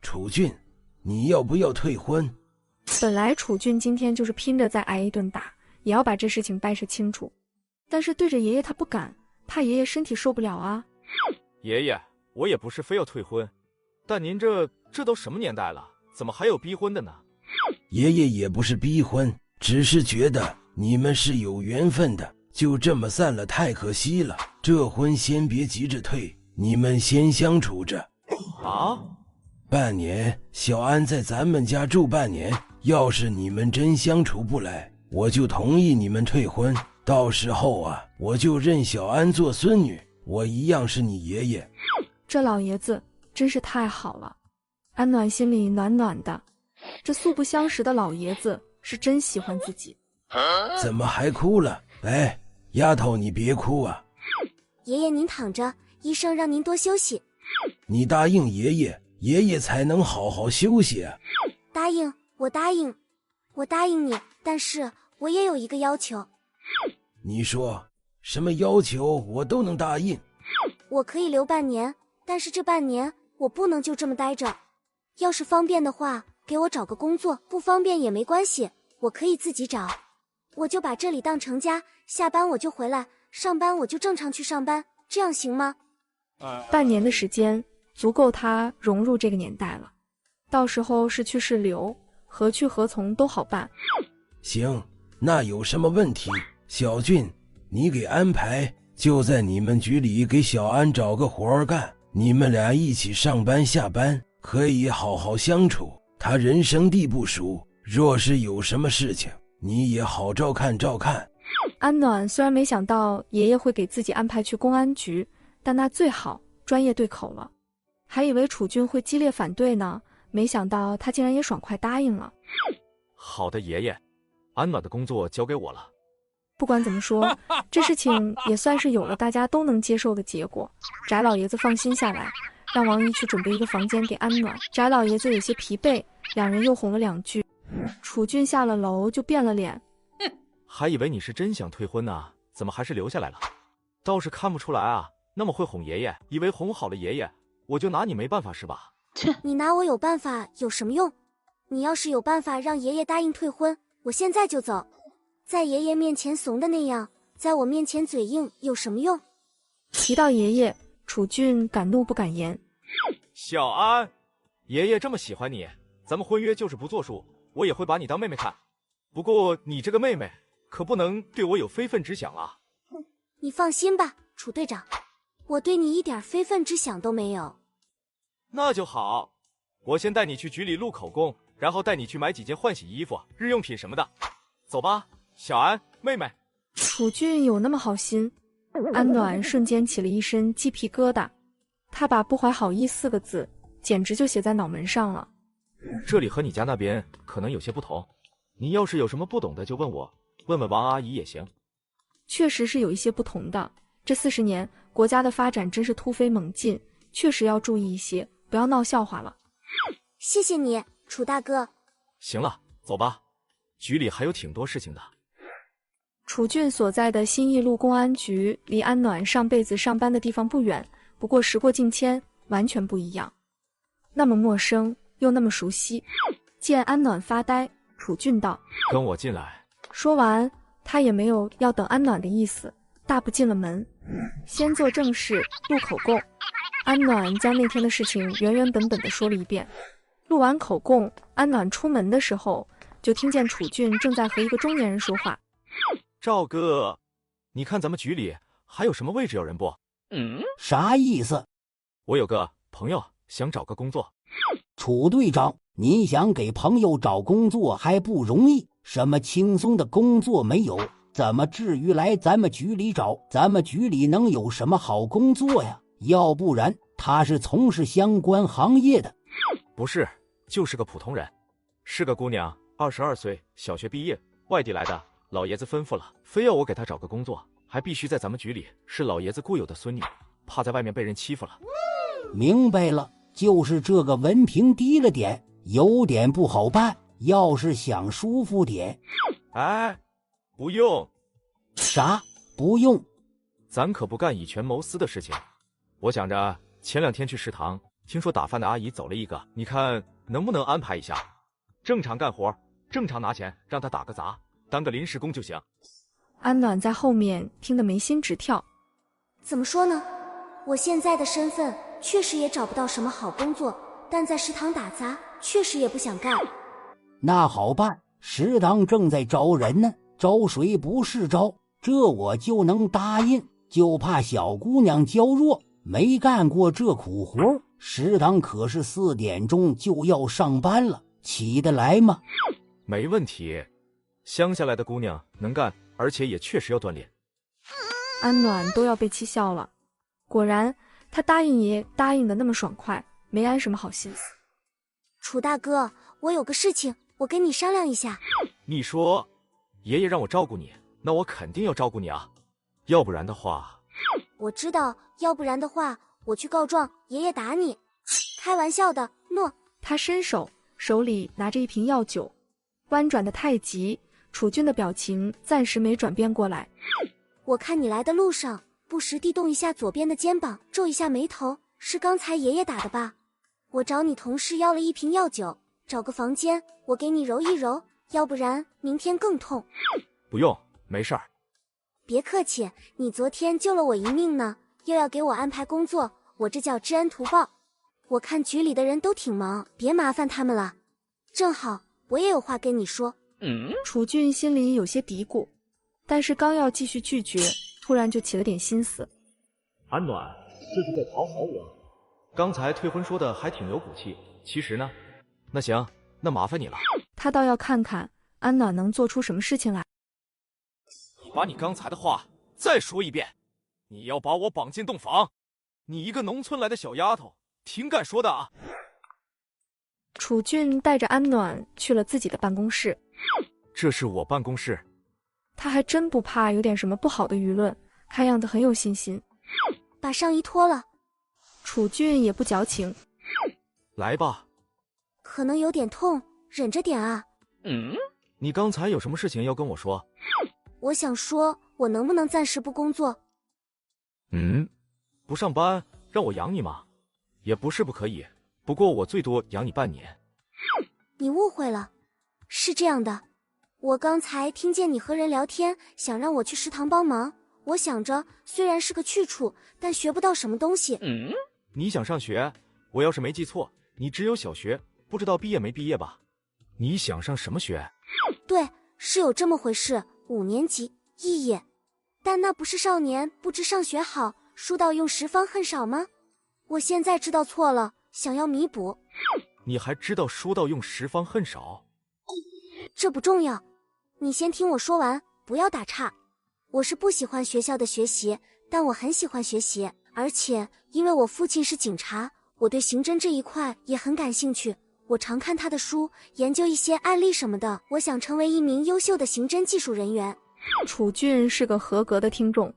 J: 楚俊，你要不要退婚？
A: 本来楚俊今天就是拼着再挨一顿打，也要把这事情掰扯清楚，但是对着爷爷他不敢，怕爷爷身体受不了啊。
F: 爷爷，我也不是非要退婚，但您这都什么年代了，怎么还有逼婚的呢？
J: 爷爷也不是逼婚，只是觉得你们是有缘分的，就这么散了太可惜了。这婚先别急着退，你们先相处着。
F: 啊？
J: 半年，小安在咱们家住半年，要是你们真相处不来，我就同意你们退婚。到时候啊，我就认小安做孙女，我一样是你爷爷。
A: 这老爷子真是太好了，安暖心里暖暖的。这素不相识的老爷子是真喜欢自己。
J: 怎么还哭了？哎，丫头，你别哭啊。
C: 爷爷您躺着，医生让您多休息。
J: 你答应爷爷，爷爷才能好好休息啊。
C: 答应，我答应，我答应你，但是我也有一个要求。
J: 你说什么要求我都能答应。
C: 我可以留半年，但是这半年我不能就这么待着。要是方便的话，给我找个工作，不方便也没关系，我可以自己找。我就把这里当成家，下班我就回来，上班我就正常去上班，这样行吗？
A: 半年的时间足够他融入这个年代了，到时候是去是留，何去何从都好办。
J: 行，那有什么问题？小俊，你给安排，就在你们局里给小安找个活儿干，你们俩一起上班下班，可以好好相处。他人生地不熟，若是有什么事情，你也好照看照看。
A: 安暖虽然没想到爷爷会给自己安排去公安局，但那最好专业对口了。还以为楚俊会激烈反对呢，没想到他竟然也爽快答应了。
F: 好的，爷爷，安暖的工作交给我了。
A: 不管怎么说，这事情也算是有了大家都能接受的结果。翟老爷子放心下来，让王姨去准备一个房间给安暖。翟老爷子有些疲惫，两人又哄了2句。楚俊下了楼就变了脸，
F: 还以为你是真想退婚呢，怎么还是留下来了？倒是看不出来啊，那么会哄爷爷，以为哄好了爷爷，我就拿你没办法是吧？
C: 你拿我有办法有什么用？你要是有办法让爷爷答应退婚，我现在就走。在爷爷面前怂的那样，在我面前嘴硬有什么用？
A: 提到爷爷，楚俊敢怒不敢言。
F: 小安，爷爷这么喜欢你，咱们婚约就是不作数，我也会把你当妹妹看。不过你这个妹妹可不能对我有非分之想啊。
C: 你放心吧，楚队长，我对你一点非分之想都没有。
F: 那就好，我先带你去局里录口供，然后带你去买几件换洗衣服、日用品什么的。走吧，小安妹妹。
A: 楚俊有那么好心？安暖瞬间起了一身鸡皮疙瘩，他把不怀好意4个字简直就写在脑门上了。
F: 这里和你家那边可能有些不同，你要是有什么不懂的就问我，问问王阿姨也行。
A: 确实是有一些不同的，这40年国家的发展真是突飞猛进，确实要注意一些，不要闹笑话了。
C: 谢谢你，楚大哥。
F: 行了，走吧，局里还有挺多事情的。
A: 楚俊所在的新义路公安局离安暖上辈子上班的地方不远，不过时过境迁，完全不一样。那么陌生又那么熟悉。见安暖发呆，楚俊道：
F: 跟我进来。
A: 说完他也没有要等安暖的意思，大步进了门。先做正事，录口供。安暖将那天的事情原原本本的说了一遍。录完口供，安暖出门的时候就听见楚俊正在和一个中年人说话。
F: 赵哥，你看咱们局里还有什么位置要人不？
K: 啥意思？
F: 我有个朋友想找个工作。
K: 楚队长，你想给朋友找工作还不容易，什么轻松的工作没有，怎么至于来咱们局里找？咱们局里能有什么好工作呀？要不然他是从事相关行业的。
F: 不是，就是个普通人，是个姑娘，22岁，小学毕业，外地来的。老爷子吩咐了，非要我给她找个工作，还必须在咱们局里，是老爷子固有的孙女，怕在外面被人欺负了。
K: 明白了，就是这个文凭低了点，有点不好办。要是想舒服点，
F: 哎，不用。
K: 啥？不用？
F: 咱可不干以权谋私的事情。我想着前2天去食堂，听说打饭的阿姨走了一个，你看能不能安排一下？正常干活，正常拿钱，让她打个杂，当个临时工就行。
A: 安暖在后面听得眉心直跳。
C: 怎么说呢？我现在的身份确实也找不到什么好工作，但在食堂打杂确实也不想干。
K: 那好办，食堂正在招人呢，招谁不是招？这我就能答应，就怕小姑娘娇弱，没干过这苦活。食堂可是4点钟就要上班了，起得来吗？
F: 没问题，乡下来的姑娘能干，而且也确实要锻炼。
A: 安暖都要被气笑了。果然，他答应爷答应的那么爽快，没安什么好心思。
C: 楚大哥，我有个事情，我跟你商量一下。
F: 你说，爷爷让我照顾你，那我肯定要照顾你啊，要不然的话……
C: 我知道，要不然的话，我去告状，爷爷打你。开玩笑的，诺。
A: 他伸手，手里拿着一瓶药酒，弯转的太急，楚俊的表情暂时没转变过来。
C: 我看你来的路上，不时地动一下左边的肩膀，皱一下眉头，是刚才爷爷打的吧？我找你同事要了一瓶药酒，找个房间，我给你揉一揉，要不然明天更痛。
F: 不用，没事儿。
C: 别客气，你昨天救了我一命呢，又要给我安排工作，我这叫知恩图报。我看局里的人都挺忙，别麻烦他们了。正好我也有话跟你说。
A: 楚俊心里有些嘀咕，但是刚要继续拒绝，突然就起了点心思。
F: 安暖，这是在讨好我。刚才退婚说的还挺有骨气，其实呢……那行，那麻烦你了。
A: 他倒要看看安暖能做出什么事情来。
F: 你把你刚才的话再说一遍，你要把我绑进洞房？你一个农村来的小丫头，挺敢说的啊！
A: 楚俊带着安暖去了自己的办公室。
F: 这是我办公室。
A: 他还真不怕有点什么不好的舆论，看样子很有信心。
C: 把上衣脱了。
A: 楚俊也不矫情。
F: 来吧。
C: 可能有点痛，忍着点啊。
F: 你刚才有什么事情要跟我说？
C: 我想说，我能不能暂时不工作？
F: 不上班让我养你吗？也不是不可以，不过我最多养你半年。
C: 你误会了，是这样的，我刚才听见你和人聊天，想让我去食堂帮忙。我想着，虽然是个去处，但学不到什么东西。
F: 你想上学？我要是没记错，你只有小学，不知道毕业没毕业吧？你想上什么学？
C: 对，是有这么回事，5年级肄业。但那不是少年不知上学好，书到用时方恨少吗？我现在知道错了，想要弥补。
F: 你还知道书到用时方恨少？
C: 这不重要，你先听我说完，不要打岔。我是不喜欢学校的学习，但我很喜欢学习，而且因为我父亲是警察，我对刑侦这一块也很感兴趣。我常看他的书，研究一些案例什么的。我想成为一名优秀的刑侦技术人员。
A: 楚俊是个合格的听众，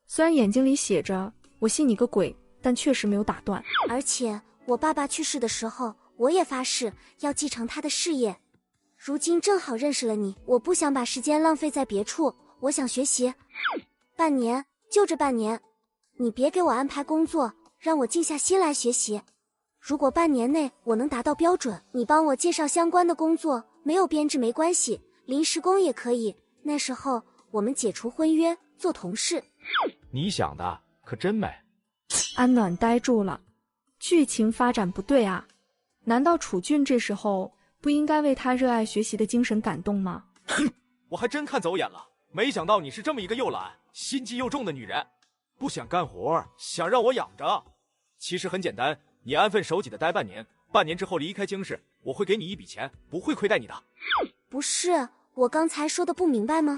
A: 虽然眼睛里写着我信你个鬼，但确实没有打断。
C: 而且我爸爸去世的时候，我也发誓要继承他的事业。如今正好认识了你，我不想把时间浪费在别处，我想学习。半年，就这半年，你别给我安排工作，让我静下心来学习。如果半年内我能达到标准，你帮我介绍相关的工作，没有编制没关系，临时工也可以。那时候我们解除婚约，做同事。
F: 你想的可真美。
A: 安暖呆住了，剧情发展不对啊！难道楚俊这时候不应该为他热爱学习的精神感动吗？
F: 我还真看走眼了，没想到你是这么一个又懒、心机又重的女人，不想干活，想让我养着。其实很简单，你安分守己的待半年，半年之后离开京市，我会给你一笔钱，不会亏待你的。
C: 不是，我刚才说的不明白吗？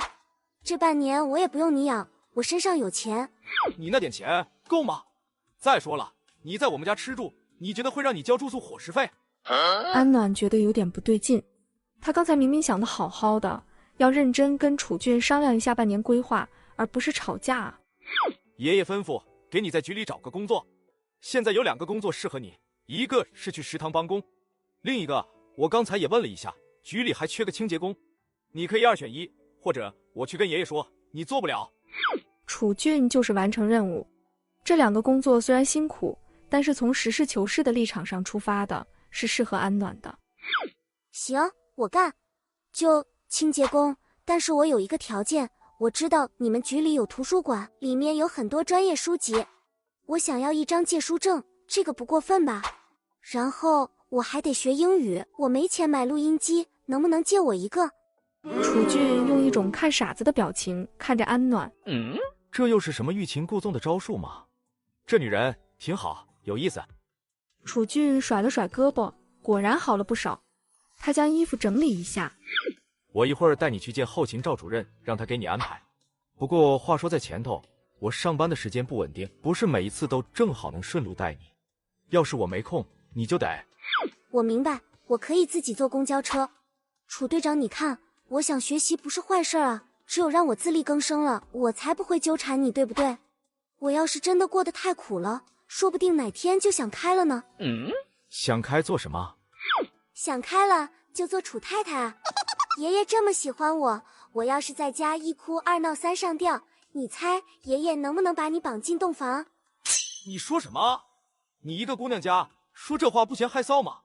C: 这半年我也不用你养，我身上有钱。
F: 你那点钱够吗？再说了，你在我们家吃住，你觉得会让你交住宿伙食费？
A: 安暖觉得有点不对劲，他刚才明明想得好好的，要认真跟楚俊商量一下半年规划，而不是吵架啊。
F: 爷爷吩咐给你在局里找个工作，现在有2个工作适合你，一个是去食堂帮工，另一个我刚才也问了一下，局里还缺个清洁工，你可以2选1，或者我去跟爷爷说你做不了。
A: 楚俊就是完成任务，这2个工作虽然辛苦，但是从实事求是的立场上出发的，是适合安暖的。
C: 行，我干，就清洁工，但是我有一个条件，我知道你们局里有图书馆，里面有很多专业书籍，我想要1张借书证，这个不过分吧？然后我还得学英语，我没钱买录音机，能不能借我一个？
A: 楚俊用一种看傻子的表情看着安暖。
F: 这又是什么欲擒故纵的招数吗？这女人挺好，有意思。
A: 楚俊甩了甩胳膊，果然好了不少。他将衣服整理一下。
F: 我一会儿带你去见后勤赵主任，让他给你安排。不过话说在前头，我上班的时间不稳定，不是每一次都正好能顺路带你。要是我没空，你就得……
C: 我明白，我可以自己坐公交车。楚队长，你看，我想学习不是坏事啊，只有让我自力更生了，我才不会纠缠你，对不对？我要是真的过得太苦了，说不定哪天就想开了呢。
F: 想开做什么？
C: 想开了就做楚太太啊！爷爷这么喜欢我，我要是在家1哭2闹3上吊，你猜爷爷能不能把你绑进洞房？
F: 你说什么？你一个姑娘家说这话不嫌害臊吗？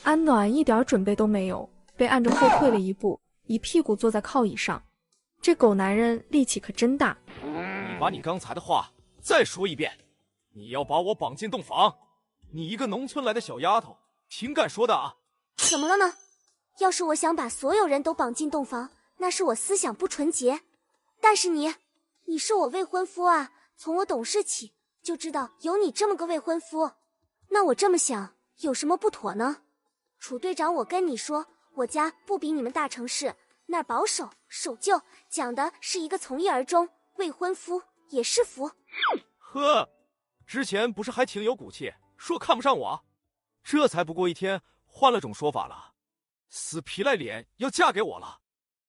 A: 安暖一点准备都没有，被按着后退了一步，一屁股坐在靠椅上。这狗男人力气可真大。
F: 你把你刚才的话再说一遍，你要把我绑进洞房？你一个农村来的小丫头，挺敢说的啊！
C: 怎么了呢？要是我想把所有人都绑进洞房，那是我思想不纯洁。但是你是我未婚夫啊，从我懂事起就知道有你这么个未婚夫。那我这么想，有什么不妥呢？楚队长，我跟你说，我家不比你们大城市，那儿保守守旧，讲的是一个从一而终，未婚夫也是福。
F: 呵，之前不是还挺有骨气，说看不上我，这才不过1天，换了种说法了，死皮赖脸要嫁给我了。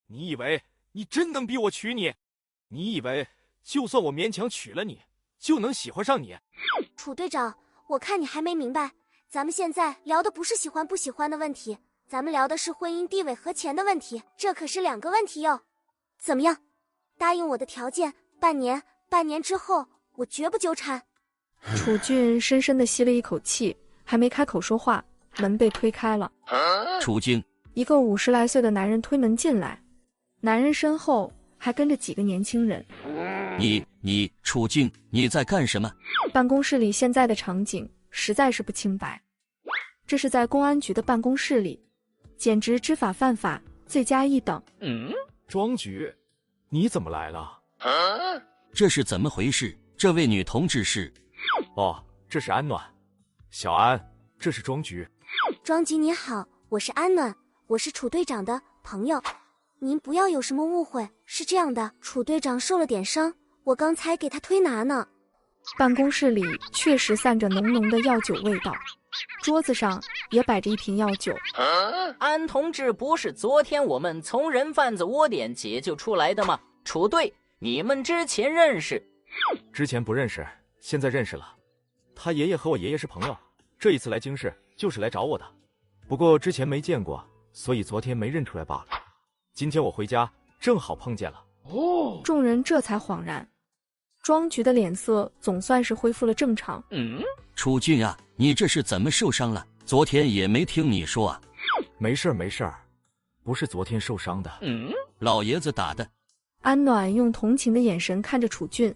F: 你以为你真能逼我娶你？你以为就算我勉强娶了你，就能喜欢上你？
C: 楚队长，我看你还没明白，咱们现在聊的不是喜欢不喜欢的问题，咱们聊的是婚姻地位和钱的问题，这可是2个问题哟。怎么样，答应我的条件，半年之后我绝不纠缠。
A: 楚俊深深地吸了一口气，还没开口说话，门被推开了。
L: 楚静，
A: 一个50来岁的男人推门进来，男人身后还跟着几个年轻人。
L: 你楚静，你在干什么？
A: 办公室里现在的场景实在是不清白，这是在公安局的办公室里，简直知法犯法，罪加一等。
F: 庄局，你怎么来了？
L: 这是怎么回事？这位女同志是……
F: 哦，这是安暖。小安，这是庄局。
C: 庄局你好，我是安暖，我是楚队长的朋友。您不要有什么误会，是这样的，楚队长受了点伤，我刚才给他推拿呢。
A: 办公室里确实散着浓浓的药酒味道，桌子上也摆着一瓶药酒。
I: 安同志不是昨天我们从人贩子窝点解救出来的吗？楚队，你们之前认识？
F: 之前不认识，现在认识了。他爷爷和我爷爷是朋友，这一次来京市就是来找我的，不过之前没见过，所以昨天没认出来罢了。今天我回家正好碰见了。
A: 众人这才恍然，庄局的脸色总算是恢复了正常。
L: 楚俊啊，你这是怎么受伤了？昨天也没听你说啊。
F: 没事没事，不是昨天受伤的。
L: 老爷子打的。
A: 安暖用同情的眼神看着楚俊，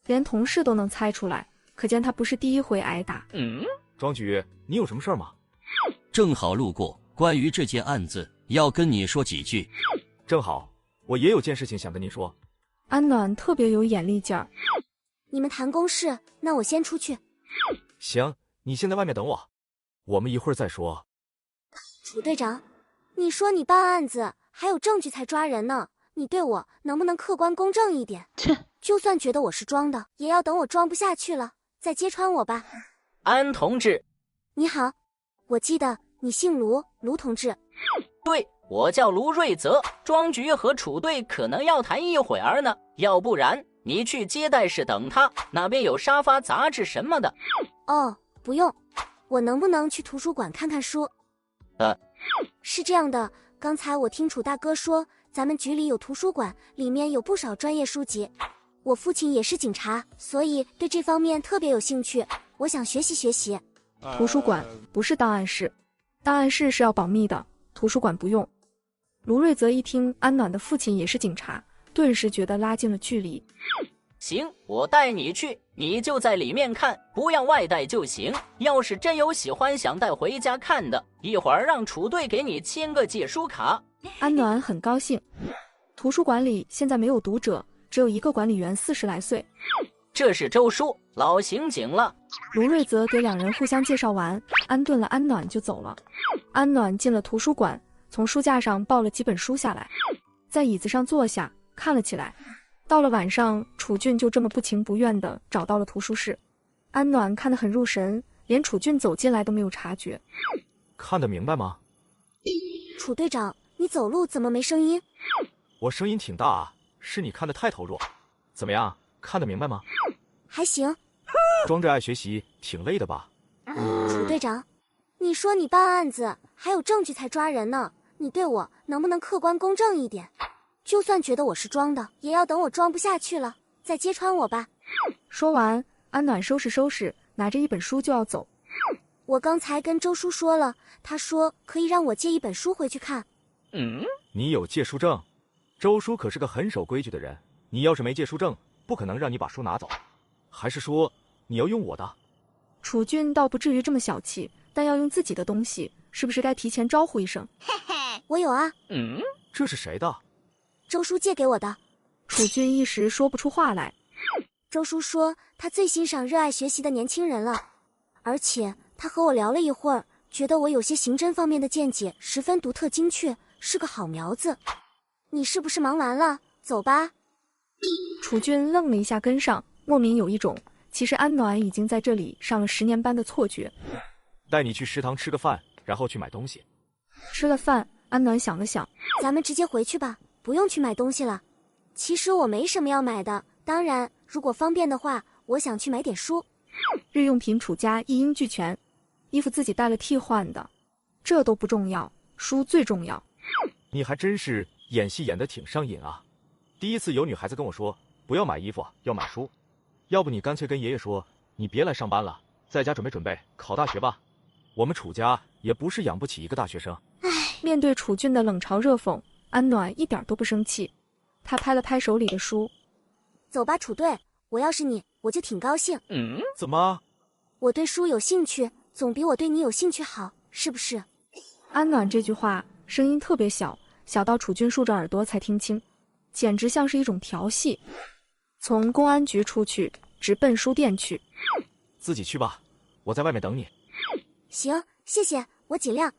A: 连同事都能猜出来，可见他不是第一回挨打。
F: 庄局，你有什么事吗？
L: 正好路过，关于这件案子要跟你说几句。
F: 正好，我也有件事情想跟您说。
A: 安暖特别有眼力劲儿。
C: 你们谈公事，那我先出去。
F: 行，你先在外面等我，我们一会儿再说。
C: 楚队长，你说你办案子还有证据才抓人呢，你对我能不能客观公正一点？
I: 切，
C: 就算觉得我是装的，也要等我装不下去了再揭穿我吧。
I: 安同志，
C: 你好，我记得你姓卢，卢同志。
I: 对，我叫卢瑞泽。庄局和楚队可能要谈一会儿呢，要不然你去接待室等他，那边有沙发、杂志什么的。
C: 哦，不用，我能不能去图书馆看看书？是这样的，刚才我听楚大哥说，咱们局里有图书馆，里面有不少专业书籍。我父亲也是警察，所以对这方面特别有兴趣，我想学习学习。
A: 图书馆不是档案室，档案室是要保密的，图书馆不用。卢瑞泽一听安暖的父亲也是警察，顿时觉得拉近了距离。
I: 行，我带你去，你就在里面看，不要外带就行。要是真有喜欢想带回家看的，一会儿让楚队给你签个借书卡。
A: 安暖很高兴。图书馆里现在没有读者，只有一个管理员，40来岁。
I: 这是周叔，老刑警了。
A: 卢瑞泽给两人互相介绍完，安顿了安暖就走了。安暖进了图书馆，从书架上抱了几本书下来，在椅子上坐下看了起来。到了晚上，楚俊就这么不情不愿地找到了图书室。安暖看得很入神，连楚俊走进来都没有察觉。
F: 看得明白吗？
C: 楚队长，你走路怎么没声音？
F: 我声音挺大啊，是你看得太投入。怎么样，看得明白吗？
C: 还行。
F: 装着爱学习挺累的吧？
C: 楚队长，你说你办案子还有证据才抓人呢，你对我能不能客观公正一点？就算觉得我是装的，也要等我装不下去了再揭穿我吧。
A: 说完，安暖收拾收拾，拿着一本书就要走。
C: 我刚才跟周叔说了，他说可以让我借一本书回去看。
F: 你有借书证？周叔可是个很守规矩的人，你要是没借书证，不可能让你把书拿走。还是说你要用我的？
A: 楚俊倒不至于这么小气，但要用自己的东西，是不是该提前招呼一声？
C: 我有啊。
F: 这是谁的？
C: 周叔借给我的。
A: 楚俊一时说不出话来。
C: 周叔说他最欣赏热爱学习的年轻人了，而且他和我聊了一会儿，觉得我有些刑侦方面的见解十分独特精确，是个好苗子。你是不是忙完了？走吧。
A: 楚俊愣了一下，跟上，莫名有一种其实安暖已经在这里上了10年班的错觉。
F: 带你去食堂吃个饭，然后去买东西。
A: 吃了饭，安暖想了想，
C: 咱们直接回去吧，不用去买东西了。其实我没什么要买的，当然如果方便的话，我想去买点书。
A: 日用品楚家一应俱全，衣服自己带了替换的，这都不重要，书最重要。
F: 你还真是演戏演得挺上瘾啊！第一次有女孩子跟我说不要买衣服，要买书。要不你干脆跟爷爷说，你别来上班了，在家准备考大学吧。我们楚家也不是养不起一个大学生。
A: 面对楚俊的冷嘲热讽，安暖一点都不生气。他拍了拍手里的书，
C: 走吧，楚队，我要是你，我就挺高兴。
F: 怎么？
C: 我对书有兴趣，总比我对你有兴趣好，是不是？
A: 安暖这句话声音特别小，小到楚俊竖着耳朵才听清，简直像是一种调戏。从公安局出去，直奔书店去。
F: 自己去吧，我在外面等你。
C: 行，谢谢，我尽量。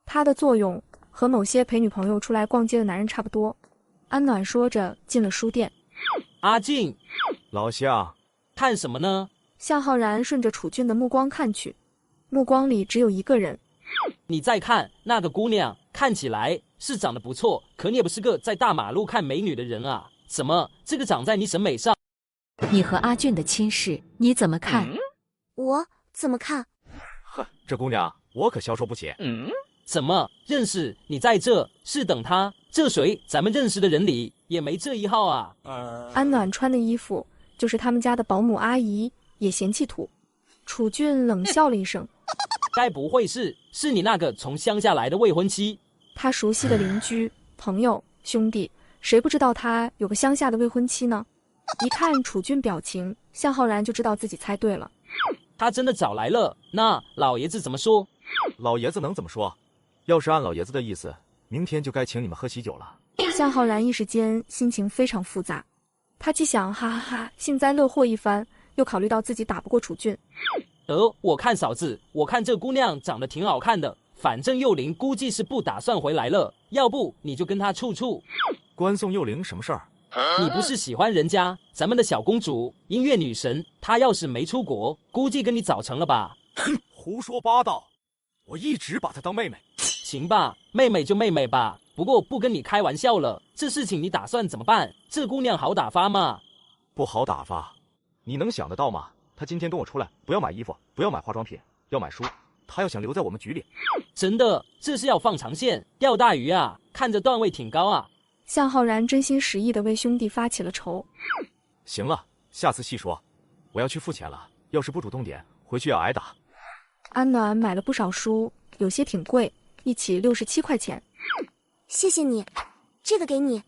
A: 他的作用和某些陪女朋友出来逛街的男人差不多。安暖说着进了书店。
M: 阿静，
F: 老向，
M: 看什么呢？
A: 向浩然顺着楚俊的目光看去，目光里只有一个人。
M: 你再看那个姑娘，看起来是长得不错，可你也不是个在大马路看美女的人啊，怎么这个长在你审美上？
N: 你和阿俊的亲事你怎么看？
C: 我怎么看？
F: 呵，这姑娘我可消受不起。
M: 怎么认识？你在这是等他？这谁？咱们认识的人里也没这一号啊。
A: 安暖穿的衣服就是他们家的保姆阿姨，也嫌弃土。楚俊冷笑了一声，
M: 该不会是你那个从乡下来的未婚妻？
A: 他熟悉的邻居、朋友、兄弟，谁不知道他有个乡下的未婚妻呢？一看楚俊表情，向浩然就知道自己猜对了。
M: 他真的找来了，那老爷子怎么说？
F: 老爷子能怎么说？要是按老爷子的意思，明天就该请你们喝喜酒了。
A: 向浩然一时间心情非常复杂，他既想哈哈哈幸灾乐祸一番，又考虑到自己打不过楚俊。
M: 我看嫂子，我看这姑娘长得挺好看的，反正幼龄估计是不打算回来了，要不你就跟她处处。
F: 关宋幼龄什么事儿？
M: 你不是喜欢人家咱们的小公主音乐女神？她要是没出国，估计跟你早成了吧？
F: 胡说八道！我一直把她当妹妹。
M: 行吧，妹妹就妹妹吧。不过不跟你开玩笑了，这事情你打算怎么办？这姑娘好打发吗？
F: 不好打发，你能想得到吗？她今天跟我出来，不要买衣服，不要买化妆品，要买书。她要想留在我们局里。
M: 真的，这是要放长线钓大鱼啊！看着段位挺高啊。
A: 向浩然真心实意地为兄弟发起了愁。
F: 行了，下次细说。我要去付钱了，要是不主动点，回去要挨打。
A: 安暖买了不少书，有些挺贵，一起67块钱。
C: 谢谢你，这个给你。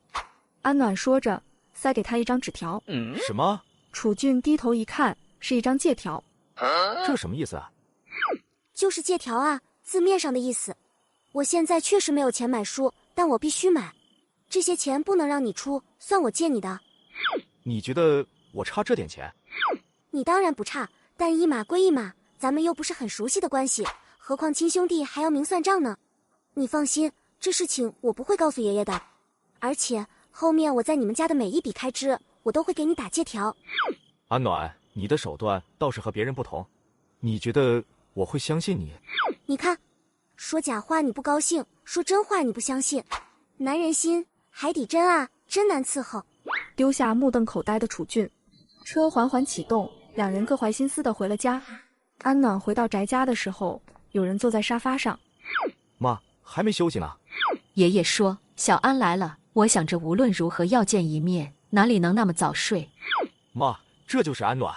A: 安暖说着，塞给他一张纸条。
F: 什么？
A: 楚俊低头一看，是一张借条。
F: 这什么意思啊？
C: 就是借条啊，字面上的意思。我现在确实没有钱买书，但我必须买。这些钱不能让你出，算我借你的。
F: 你觉得我差这点钱？
C: 你当然不差，但一码归一码，咱们又不是很熟悉的关系，何况亲兄弟还要明算账呢。你放心，这事情我不会告诉爷爷的。而且后面我在你们家的每一笔开支，我都会给你打借条。
F: 安暖，你的手段倒是和别人不同。你觉得我会相信你？
C: 你看，说假话你不高兴，说真话你不相信。男人心海底针啊，真难伺候。
A: 丢下目瞪口呆的楚俊，车缓缓启动，两人各怀心思的回了家。安暖回到翟家的时候，有人坐在沙发上。
F: 妈，还没休息呢。
N: 爷爷说小安来了，我想着无论如何要见一面，哪里能那么早睡？
F: 妈，这就是安暖。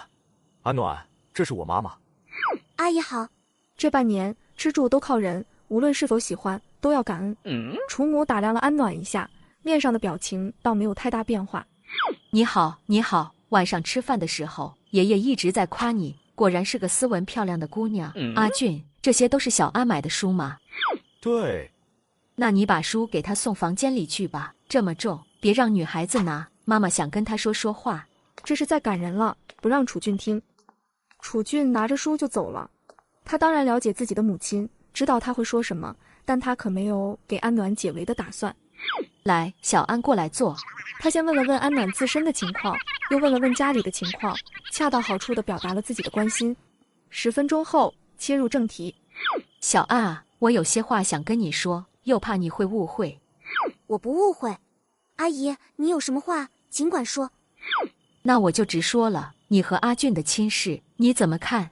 F: 安暖，这是我妈妈。
C: 阿姨好。
A: 这半年吃住都靠人，无论是否喜欢，都要感恩。楚母打量了安暖一下，面上的表情倒没有太大变化。
N: 你好，你好。晚上吃饭的时候，爷爷一直在夸你，果然是个斯文漂亮的姑娘。阿俊，这些都是小安买的书吗？
F: 对。
N: 那你把书给她送房间里去吧，这么重，别让女孩子拿。妈妈想跟她说说话。
A: 这是在赶人了，不让楚俊听。楚俊拿着书就走了。他当然了解自己的母亲，知道他会说什么，但他可没有给安暖解围的打算。
N: 来，小安过来坐。
A: 他先问了问安暖自身的情况，又问了问家里的情况，恰到好处地表达了自己的关心。10分钟后，切入正题。
N: 小安啊，我有些话想跟你说，又怕你会误会。
C: 我不误会。阿姨，你有什么话尽管说。
N: 那我就直说了，你和阿俊的亲事，你怎么看？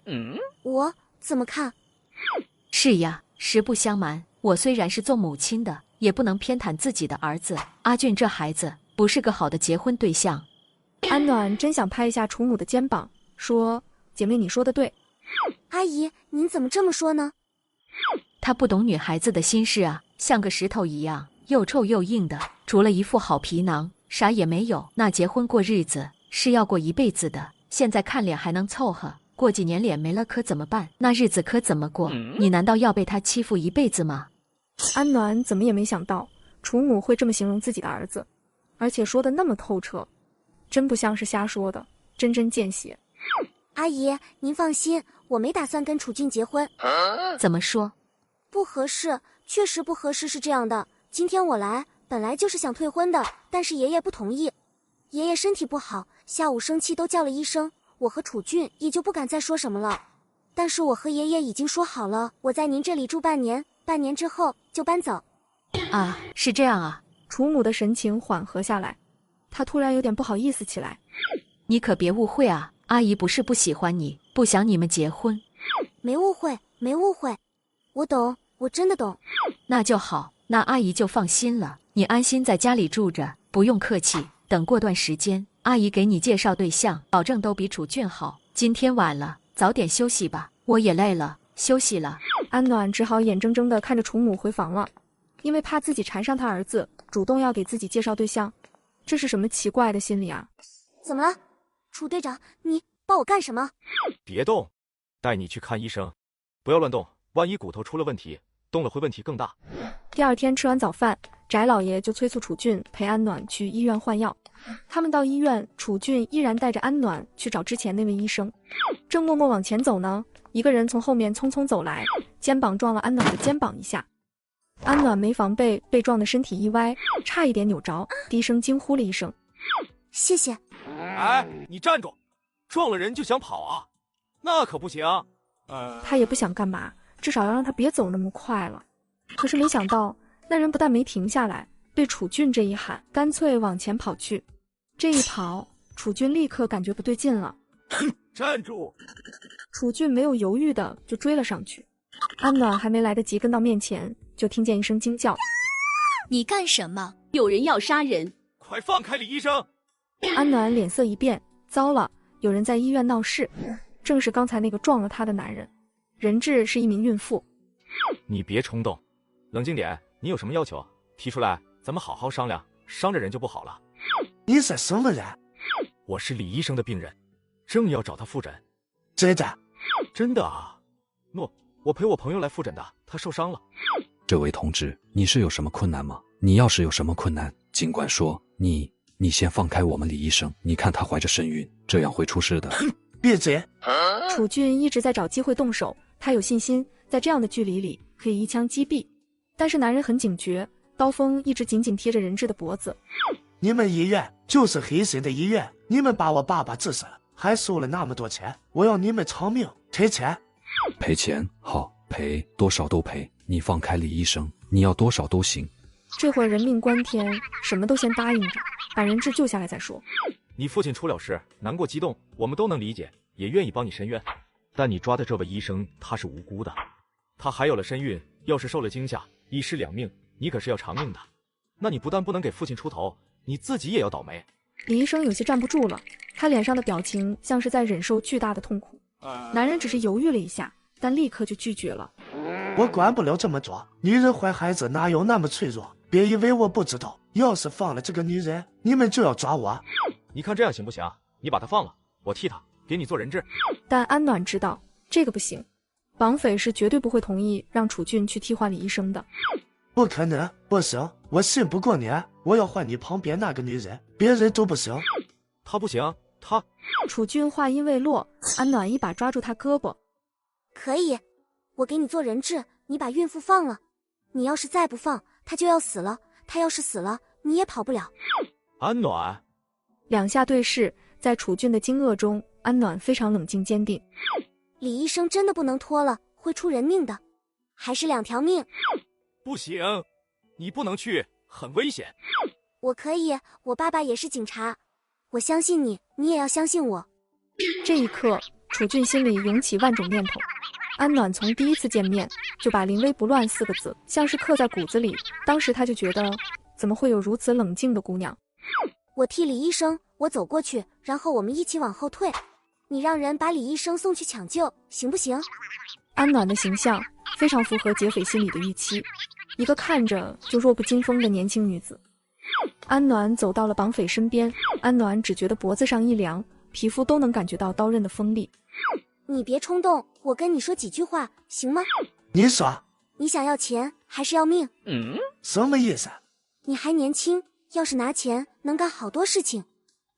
C: 我怎么看？
N: 是呀，实不相瞒，我虽然是做母亲的，也不能偏袒自己的儿子。阿俊这孩子不是个好的结婚对象。
A: 安暖真想拍一下楚母的肩膀，说：“姐妹，你说的对。”
C: 阿姨，您怎么这么说呢？
N: 他不懂女孩子的心事啊，像个石头一样，又臭又硬的，除了一副好皮囊，啥也没有。那结婚过日子是要过一辈子的，现在看脸还能凑合，过几年脸没了可怎么办？那日子可怎么过？你难道要被他欺负一辈子吗？
A: 安暖怎么也没想到楚母会这么形容自己的儿子，而且说的那么透彻，真不像是瞎说的，针针见血。
C: 阿姨，您放心，我没打算跟楚俊结婚。
N: 怎么说？
C: 不合适，确实不合适。是这样的，今天我来本来就是想退婚的，但是爷爷不同意。爷爷身体不好，下午生气都叫了医生，我和楚俊也就不敢再说什么了。但是我和爷爷已经说好了，我在您这里住半年，半年之后就搬走。
N: 啊，是这样啊。
A: 楚母的神情缓和下来，她突然有点不好意思起来。
N: 你可别误会啊，阿姨不是不喜欢你，不想你们结婚。
C: 没误会，没误会，我懂，我真的懂。
N: 那就好，那阿姨就放心了，你安心在家里住着，不用客气。等过段时间，阿姨给你介绍对象，保证都比楚俊好。今天晚了，早点休息吧，我也累了，休息了。
A: 安暖只好眼睁睁地看着楚母回房了，因为怕自己缠上他儿子，主动要给自己介绍对象，这是什么奇怪的心理啊？
C: 怎么了，楚队长，你抱我干什么？
F: 别动，带你去看医生，不要乱动，万一骨头出了问题，动了会问题更大。
A: 第二天吃完早饭，翟老爷就催促楚俊陪安暖去医院换药。他们到医院，楚俊依然带着安暖去找之前那位医生。正默默往前走呢，一个人从后面匆匆走来，肩膀撞了安暖的肩膀一下。安暖没防备，被撞得身体一歪，差一点扭着，低声惊呼了一声：“
C: 谢谢。”
F: 哎，你站住！撞了人就想跑啊？那可不行。
A: 他也不想干嘛，至少要让他别走那么快了。可是没想到，那人不但没停下来，被楚俊这一喊，干脆往前跑去。这一跑，楚俊立刻感觉不对劲了。
F: 站住！
A: 楚俊没有犹豫的就追了上去。安暖还没来得及跟到面前，就听见一声惊叫：“
O: 你干什么？有人要杀人！
F: 快放开李医生！”
A: 安暖脸色一变，糟了，有人在医院闹事，正是刚才那个撞了他的男人，人质是一名孕妇。
F: 你别冲动，冷静点。你有什么要求提出来，咱们好好商量，伤着人就不好了。
B: 你是什么人？
F: 我是李医生的病人，正要找他复诊。
B: 真的？
F: 真的啊。诺，我陪我朋友来复诊的，他受伤了。
P: 这位同志，你是有什么困难吗？你要是有什么困难，尽管说。你先放开我们李医生，你看她怀着身孕，这样会出事的。
B: 闭嘴！
A: 楚俊一直在找机会动手，他有信心在这样的距离里可以一枪击毙。但是男人很警觉，刀锋一直紧紧贴着人质的脖子。
B: 你们医院就是黑心的医院，你们把我爸爸治死了，还收了那么多钱，我要你们偿命赔钱。
P: 赔钱？好，赔多少都赔。你放开李医生，你要多少都行。
A: 这会儿人命关天，什么都先答应着，把人质救下来再说。
F: 你父亲出了事，难过激动，我们都能理解，也愿意帮你伸冤。但你抓的这位医生，他是无辜的，他还有了身孕，要是受了惊吓，一尸两命，你可是要偿命的。那你不但不能给父亲出头，你自己也要倒霉。
A: 李医生有些站不住了，他脸上的表情像是在忍受巨大的痛苦。男人只是犹豫了一下，但立刻就拒绝了。
B: 我管不了这么多，女人怀孩子哪有那么脆弱？别以为我不知道，要是放了这个女人，你们就要抓我。
F: 你看这样行不行？你把她放了，我替她给你做人质。
A: 但安暖知道这个不行，绑匪是绝对不会同意让楚俊去替换李医生的。
B: 不可能，不行，我信不过你，我要换你旁边那个女人，别人都不行。
F: 她不行，她……
A: 楚俊话音未落，安暖一把抓住他胳膊。
C: 可以，我给你做人质，你把孕妇放了。你要是再不放，她就要死了。她要是死了，你也跑不了。
F: 安暖，
A: 两下对视，在楚俊的惊愕中，安暖非常冷静坚定。
C: 李医生真的不能拖了，会出人命的，还是2条命。
F: 不行，你不能去，很危险。
C: 我可以，我爸爸也是警察，我相信你，你也要相信我。
A: 这一刻，楚俊心里涌起万种念头。安暖从第一次见面就把临危不乱4个字像是刻在骨子里，当时他就觉得怎么会有如此冷静的姑娘。
C: 我替李医生，我走过去，然后我们一起往后退，你让人把李医生送去抢救，行不行？
A: 安暖的形象非常符合劫匪心里的预期，一个看着就弱不禁风的年轻女子。安暖走到了绑匪身边，安暖只觉得脖子上一凉，皮肤都能感觉到刀刃的锋利。
C: 你别冲动，我跟你说几句话，行吗？
B: 你说，
C: 你想要钱还是要命？
B: 什么意思？
C: 你还年轻，要是拿钱能干好多事情。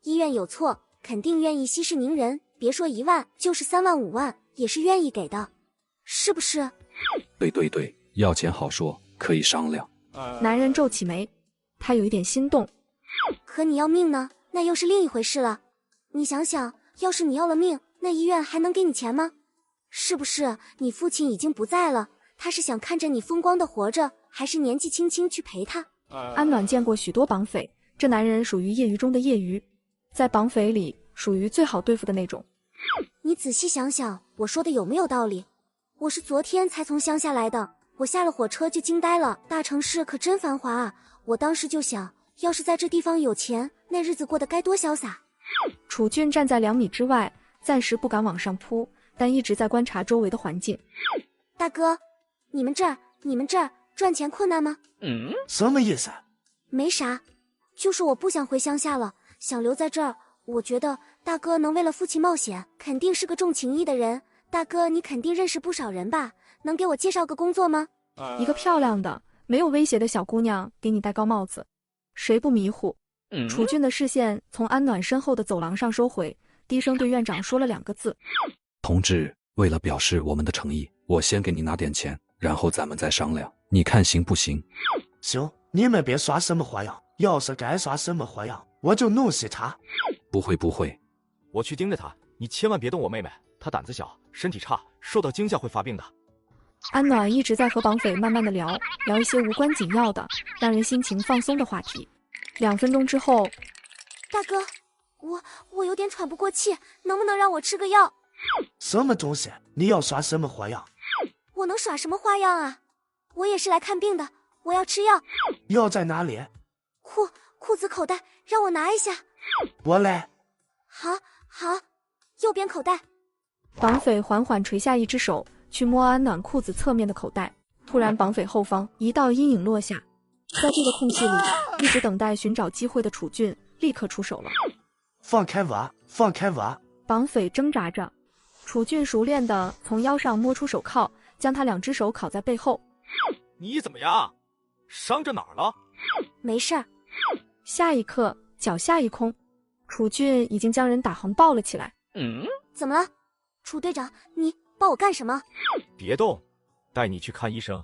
C: 医院有错，肯定愿意息事宁人，别说1万，就是3万5万也是愿意给的，是不是？
P: 对，要钱好说，可以商量。
A: 男人皱起眉，他有一点心动。
C: 可你要命呢，那又是另一回事了。你想想，要是你要了命，那医院还能给你钱吗？是不是你父亲已经不在了，他是想看着你风光的活着，还是年纪轻轻去陪他？
A: 安暖见过许多绑匪，这男人属于业余中的业余，在绑匪里属于最好对付的那种。
C: 你仔细想想，我说的有没有道理？我是昨天才从乡下来的，我下了火车就惊呆了，大城市可真繁华啊！我当时就想，要是在这地方有钱，那日子过得该多潇洒。
A: 楚俊站在2米之外，暂时不敢往上扑，但一直在观察周围的环境。
C: 大哥，你们这儿赚钱困难吗？
B: 什么意思？
C: 没啥，就是我不想回乡下了，想留在这儿。我觉得大哥能为了父亲冒险，肯定是个重情义的人。大哥，你肯定认识不少人吧？能给我介绍个工作吗？
A: 一个漂亮的、没有威胁的小姑娘给你戴高帽子，谁不迷糊？楚俊的视线从安暖身后的走廊上收回，低声对院长说了2个字：
P: 同志，为了表示我们的诚意，我先给你拿点钱，然后咱们再商量。你看行不行？
B: 行，你们别耍什么花样，要是敢耍什么花样，我就弄死他。
P: 不会不会，
F: 我去盯着他，你千万别动我妹妹，她胆子小，身体差，受到惊吓会发病的。
A: 安暖一直在和绑匪慢慢的聊一些无关紧要的、让人心情放松的话题。2分钟之后，
C: 大哥，我有点喘不过气，能不能让我吃个药？
B: 什么东西？你要耍什么花样？
C: 我能耍什么花样啊？我也是来看病的，我要吃药。
B: 药在哪里？
C: 裤子口袋，让我拿一下。
B: 我来。
C: 好，右边口袋。
A: 绑匪缓缓垂下一只手，去摸安暖裤子侧面的口袋。突然，绑匪后方一道阴影落下，在这个空隙里，一直等待寻找机会的楚俊立刻出手了。
B: 放开娃，放开娃！
A: 绑匪挣扎着，楚俊熟练地从腰上摸出手铐，将他2只手铐在背后。
F: 你怎么样？伤着哪儿了？
C: 没事儿。
A: 下一刻，脚下一空，楚俊已经将人打横抱了起来。
C: 怎么了？楚队长，你抱我干什么？
F: 别动，带你去看医生。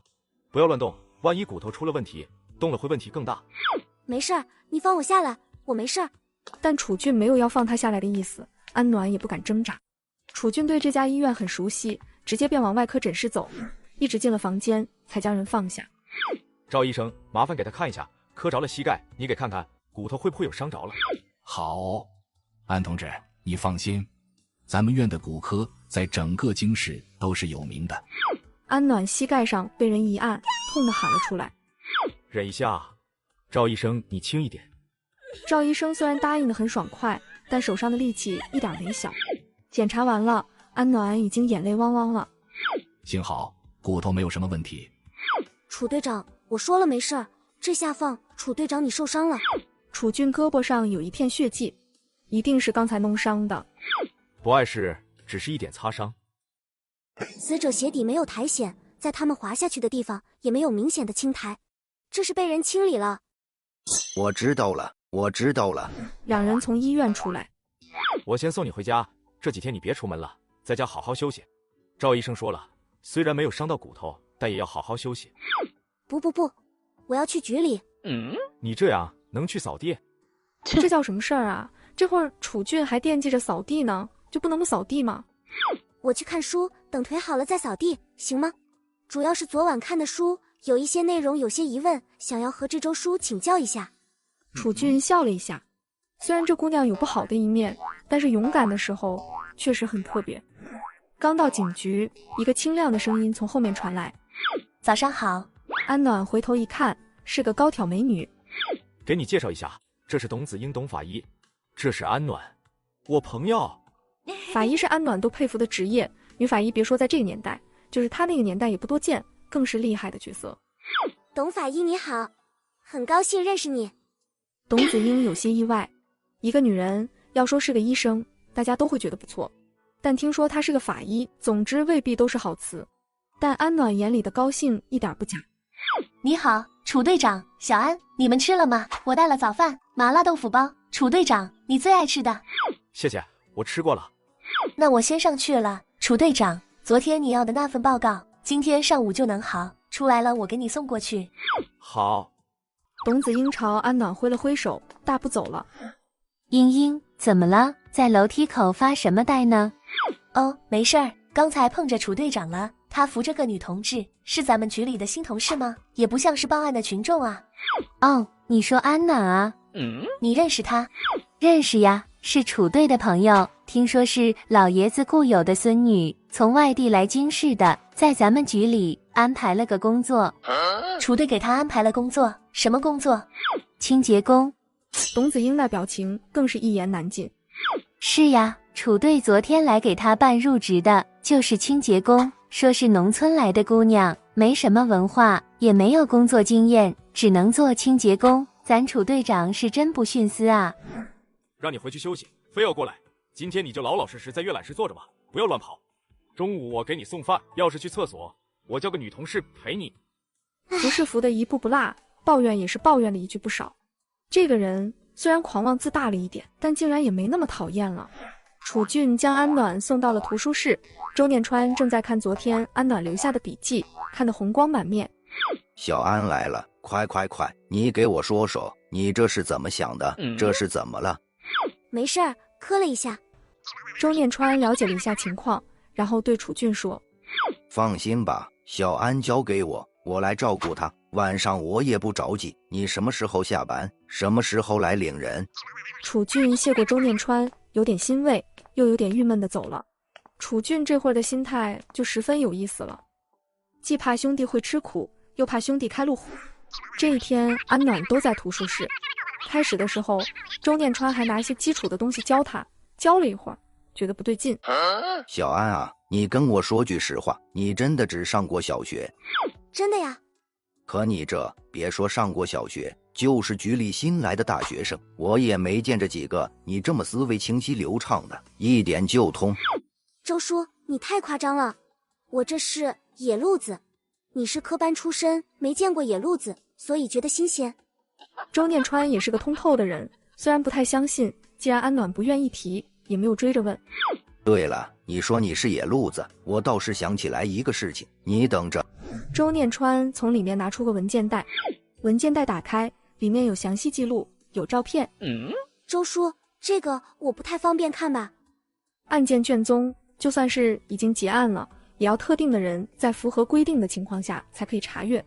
F: 不要乱动，万一骨头出了问题，动了会问题更大。
C: 没事儿，你放我下来，我没事儿。
A: 但楚俊没有要放他下来的意思，安暖也不敢挣扎。楚俊对这家医院很熟悉，直接便往外科诊室走，一直进了房间才将人放下。
F: 赵医生，麻烦给他看一下，磕着了膝盖，你给看看骨头会不会有伤着了。
Q: 好，安同志，你放心，咱们院的骨科在整个京市都是有名的。
A: 安暖膝盖上被人一按，痛得喊了出来。
F: 忍一下，赵医生，你轻一点。
A: 赵医生虽然答应得很爽快，但手上的力气一点没小。检查完了，安暖已经眼泪汪汪了。
Q: 幸好骨头没有什么问题。
C: 楚队长，我说了没事儿，这下放。楚队长，你受伤了。
A: 楚俊胳膊上有一片血迹，一定是刚才弄伤的。
F: 不碍事，只是一点擦伤。
C: 死者鞋底没有苔藓，在他们滑下去的地方也没有明显的青苔，这是被人清理了。
R: 我知道了。
A: 2人从医院出来，
F: 我先送你回家，这几天你别出门了，在家好好休息。赵医生说了，虽然没有伤到骨头，但也要好好休息。
C: 不，我要去局里。
F: 你这样能去扫地？
A: 这叫什么事儿啊？这会儿楚俊还惦记着扫地呢，就不能不扫地吗？
C: 我去看书，等腿好了再扫地，行吗？主要是昨晚看的书有一些内容有些疑问，想要和这周书请教一下。
A: 楚俊笑了一下，虽然这姑娘有不好的一面，但是勇敢的时候确实很特别。刚到警局，一个清亮的声音从后面传来：
C: 早上好。
A: 安暖回头一看，是个高挑美女。
F: 给你介绍一下，这是董子英，董法医，这是安暖，我朋友。
A: 法医是安暖都佩服的职业，女法医别说在这个年代，就是她那个年代也不多见，更是厉害的角色。
C: 董法医你好，很高兴认识你。
A: 董子英有些意外，一个女人要说是个医生，大家都会觉得不错，但听说她是个法医，总之未必都是好词。但安暖眼里的高兴一点不假。
C: 你好，楚队长，小安，你们吃了吗？我带了早饭、麻辣豆腐包，楚队长你最爱吃的。
F: 谢谢，我吃过了。
C: 那我先上去了。楚队长，昨天你要的那份报告，今天上午就能好，出来了我给你送过去。
F: 好。
A: 董子英朝安暖挥了挥手，大步走了。
S: 英英，怎么了？在楼梯口发什么呆呢？
C: 哦，没事儿，刚才碰着楚队长了，他扶着个女同志，是咱们局里的新同事吗？也不像是报案的群众啊。
S: 哦，你说安暖啊？
C: 你认识他？
S: 认识呀，是楚队的朋友，听说是老爷子固有的孙女，从外地来京市的，在咱们局里安排了个工作。
C: 楚队给他安排了工作，什么工作？
S: 清洁工。
A: 董子英那表情更是一言难尽。
S: 是呀，楚队昨天来给他办入职的，就是清洁工，说是农村来的姑娘，没什么文化，也没有工作经验，只能做清洁工。咱楚队长是真不徇私啊！
F: 让你回去休息，非要过来，今天你就老老实实在阅览室坐着吧，不要乱跑。中午我给你送饭，要是去厕所，我叫个女同事陪你。
A: 不是服的一步不落，抱怨也是抱怨了一句不少。这个人虽然狂妄自大了一点，但竟然也没那么讨厌了。楚俊将安暖送到了图书室，周念川正在看昨天安暖留下的笔记，看得红光满面。
R: 小安来了，快，你给我说说，你这是怎么想的？这是怎么了？
C: 没事儿，磕了一下。
A: 周念川了解了一下情况，然后对楚俊说：
R: 放心吧，小安交给我，我来照顾他。晚上我也不着急，你什么时候下班，什么时候来领人。
A: 楚俊谢过周念川，有点欣慰，又有点郁闷地走了。楚俊这会儿的心态就十分有意思了，既怕兄弟会吃苦，又怕兄弟开路虎。这一天，安暖都在图书室。开始的时候，周念川还拿一些基础的东西教他，教了一会儿，觉得不对劲。
R: 小安啊，你跟我说句实话，你真的只上过小学？
C: 真的呀。
R: 可你这别说上过小学，就是局里新来的大学生，我也没见着几个你这么思维清晰流畅的，一点就通。
C: 周叔，你太夸张了，我这是野路子，你是科班出身，没见过野路子，所以觉得新鲜。
A: 周念川也是个通透的人，虽然不太相信，既然安暖不愿意提，也没有追着问。
R: 对了，你说你是野路子，我倒是想起来一个事情，你等着。
A: 周念川从里面拿出个文件袋，文件袋打开，里面有详细记录，有照片。
C: 周叔，这个我不太方便看吧？
A: 案件卷宗就算是已经结案了，也要特定的人在符合规定的情况下才可以查阅。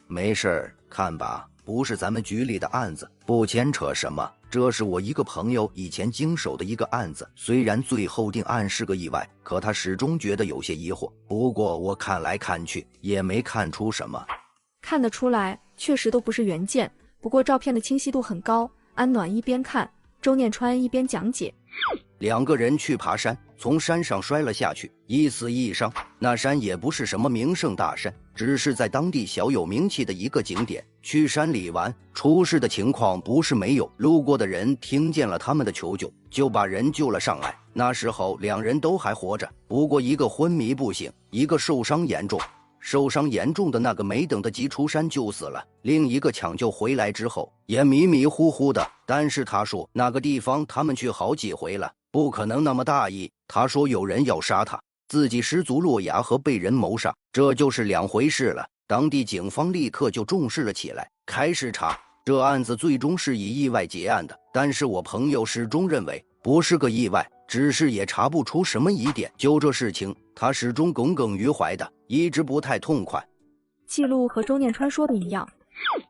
R: 没事儿，看吧，不是咱们局里的案子，不牵扯什么。这是我一个朋友以前经手的一个案子，虽然最后定案是个意外，可他始终觉得有些疑惑。不过我看来看去也没看出什么。
A: 看得出来，确实都不是原件，不过照片的清晰度很高。安暖一边看，周念川一边讲解。
R: 两个人去爬山，从山上摔了下去，一死一伤。那山也不是什么名胜大山，只是在当地小有名气的一个景点。去山里玩，出事的情况不是没有，路过的人听见了他们的求救，就把人救了上来。那时候两人都还活着，不过一个昏迷不醒，一个受伤严重。受伤严重的那个没等得及出山就死了，另一个抢救回来之后也迷迷糊糊的，但是他说那个地方他们去好几回了，不可能那么大意。他说有人要杀他，自己失足落崖和被人谋杀，这就是两回事了。当地警方立刻就重视了起来，开始查。这案子最终是以意外结案的，但是我朋友始终认为不是个意外，只是也查不出什么疑点。就这事情，他始终耿耿于怀的，一直不太痛快。
A: 记录和周念川说的一样。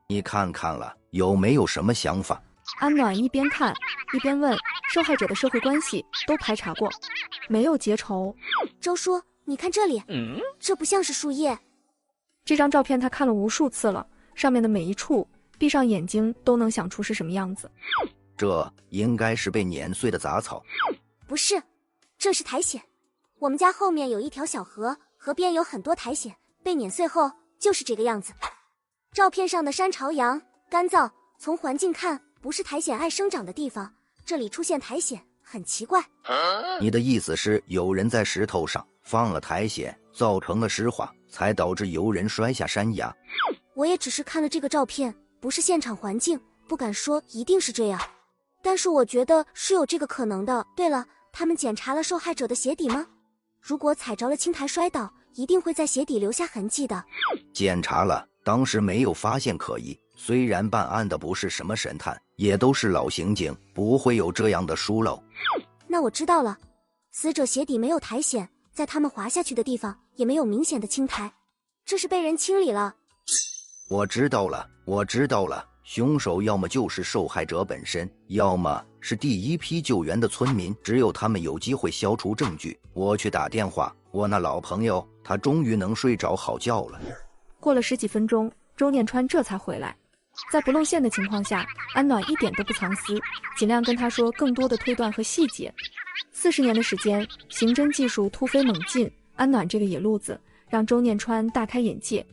R: 你看看了，有没有什么想法？
A: 安暖一边看一边问，受害者的社会关系都排查过，没有结仇。
C: 周叔，你看这里，这不像是树叶。
A: 这张照片他看了无数次了，上面的每一处，闭上眼睛都能想出是什么样子。
R: 这应该是被碾碎的杂草。
C: 不是，这是苔藓。我们家后面有一条小河，河边有很多苔藓，被碾碎后就是这个样子。照片上的山朝阳、干燥，从环境看不是苔藓爱生长的地方，这里出现苔藓很奇怪。
R: 你的意思是有人在石头上放了苔藓，造成了湿滑，才导致游人摔下山崖？
C: 我也只是看了这个照片，不是现场环境，不敢说一定是这样，但是我觉得是有这个可能的。对了，他们检查了受害者的鞋底吗？如果踩着了青苔摔倒，一定会在鞋底留下痕迹的。
R: 检查了，当时没有发现可疑。虽然办案的不是什么神探，也都是老刑警，不会有这样的疏漏。
C: 那我知道了，死者鞋底没有苔藓，在他们滑下去的地方也没有明显的青苔，这是被人清理了。
R: 我知道了，凶手要么就是受害者本身，要么是第一批救援的村民，只有他们有机会消除证据。我去打电话，我那老朋友他终于能睡着好觉了。
A: 过了10几分钟，周念川这才回来。在不露馅的情况下，安暖一点都不藏私，尽量跟他说更多的推断和细节。40年的时间，刑侦技术突飞猛进，安暖这个野路子让周念川大开眼界。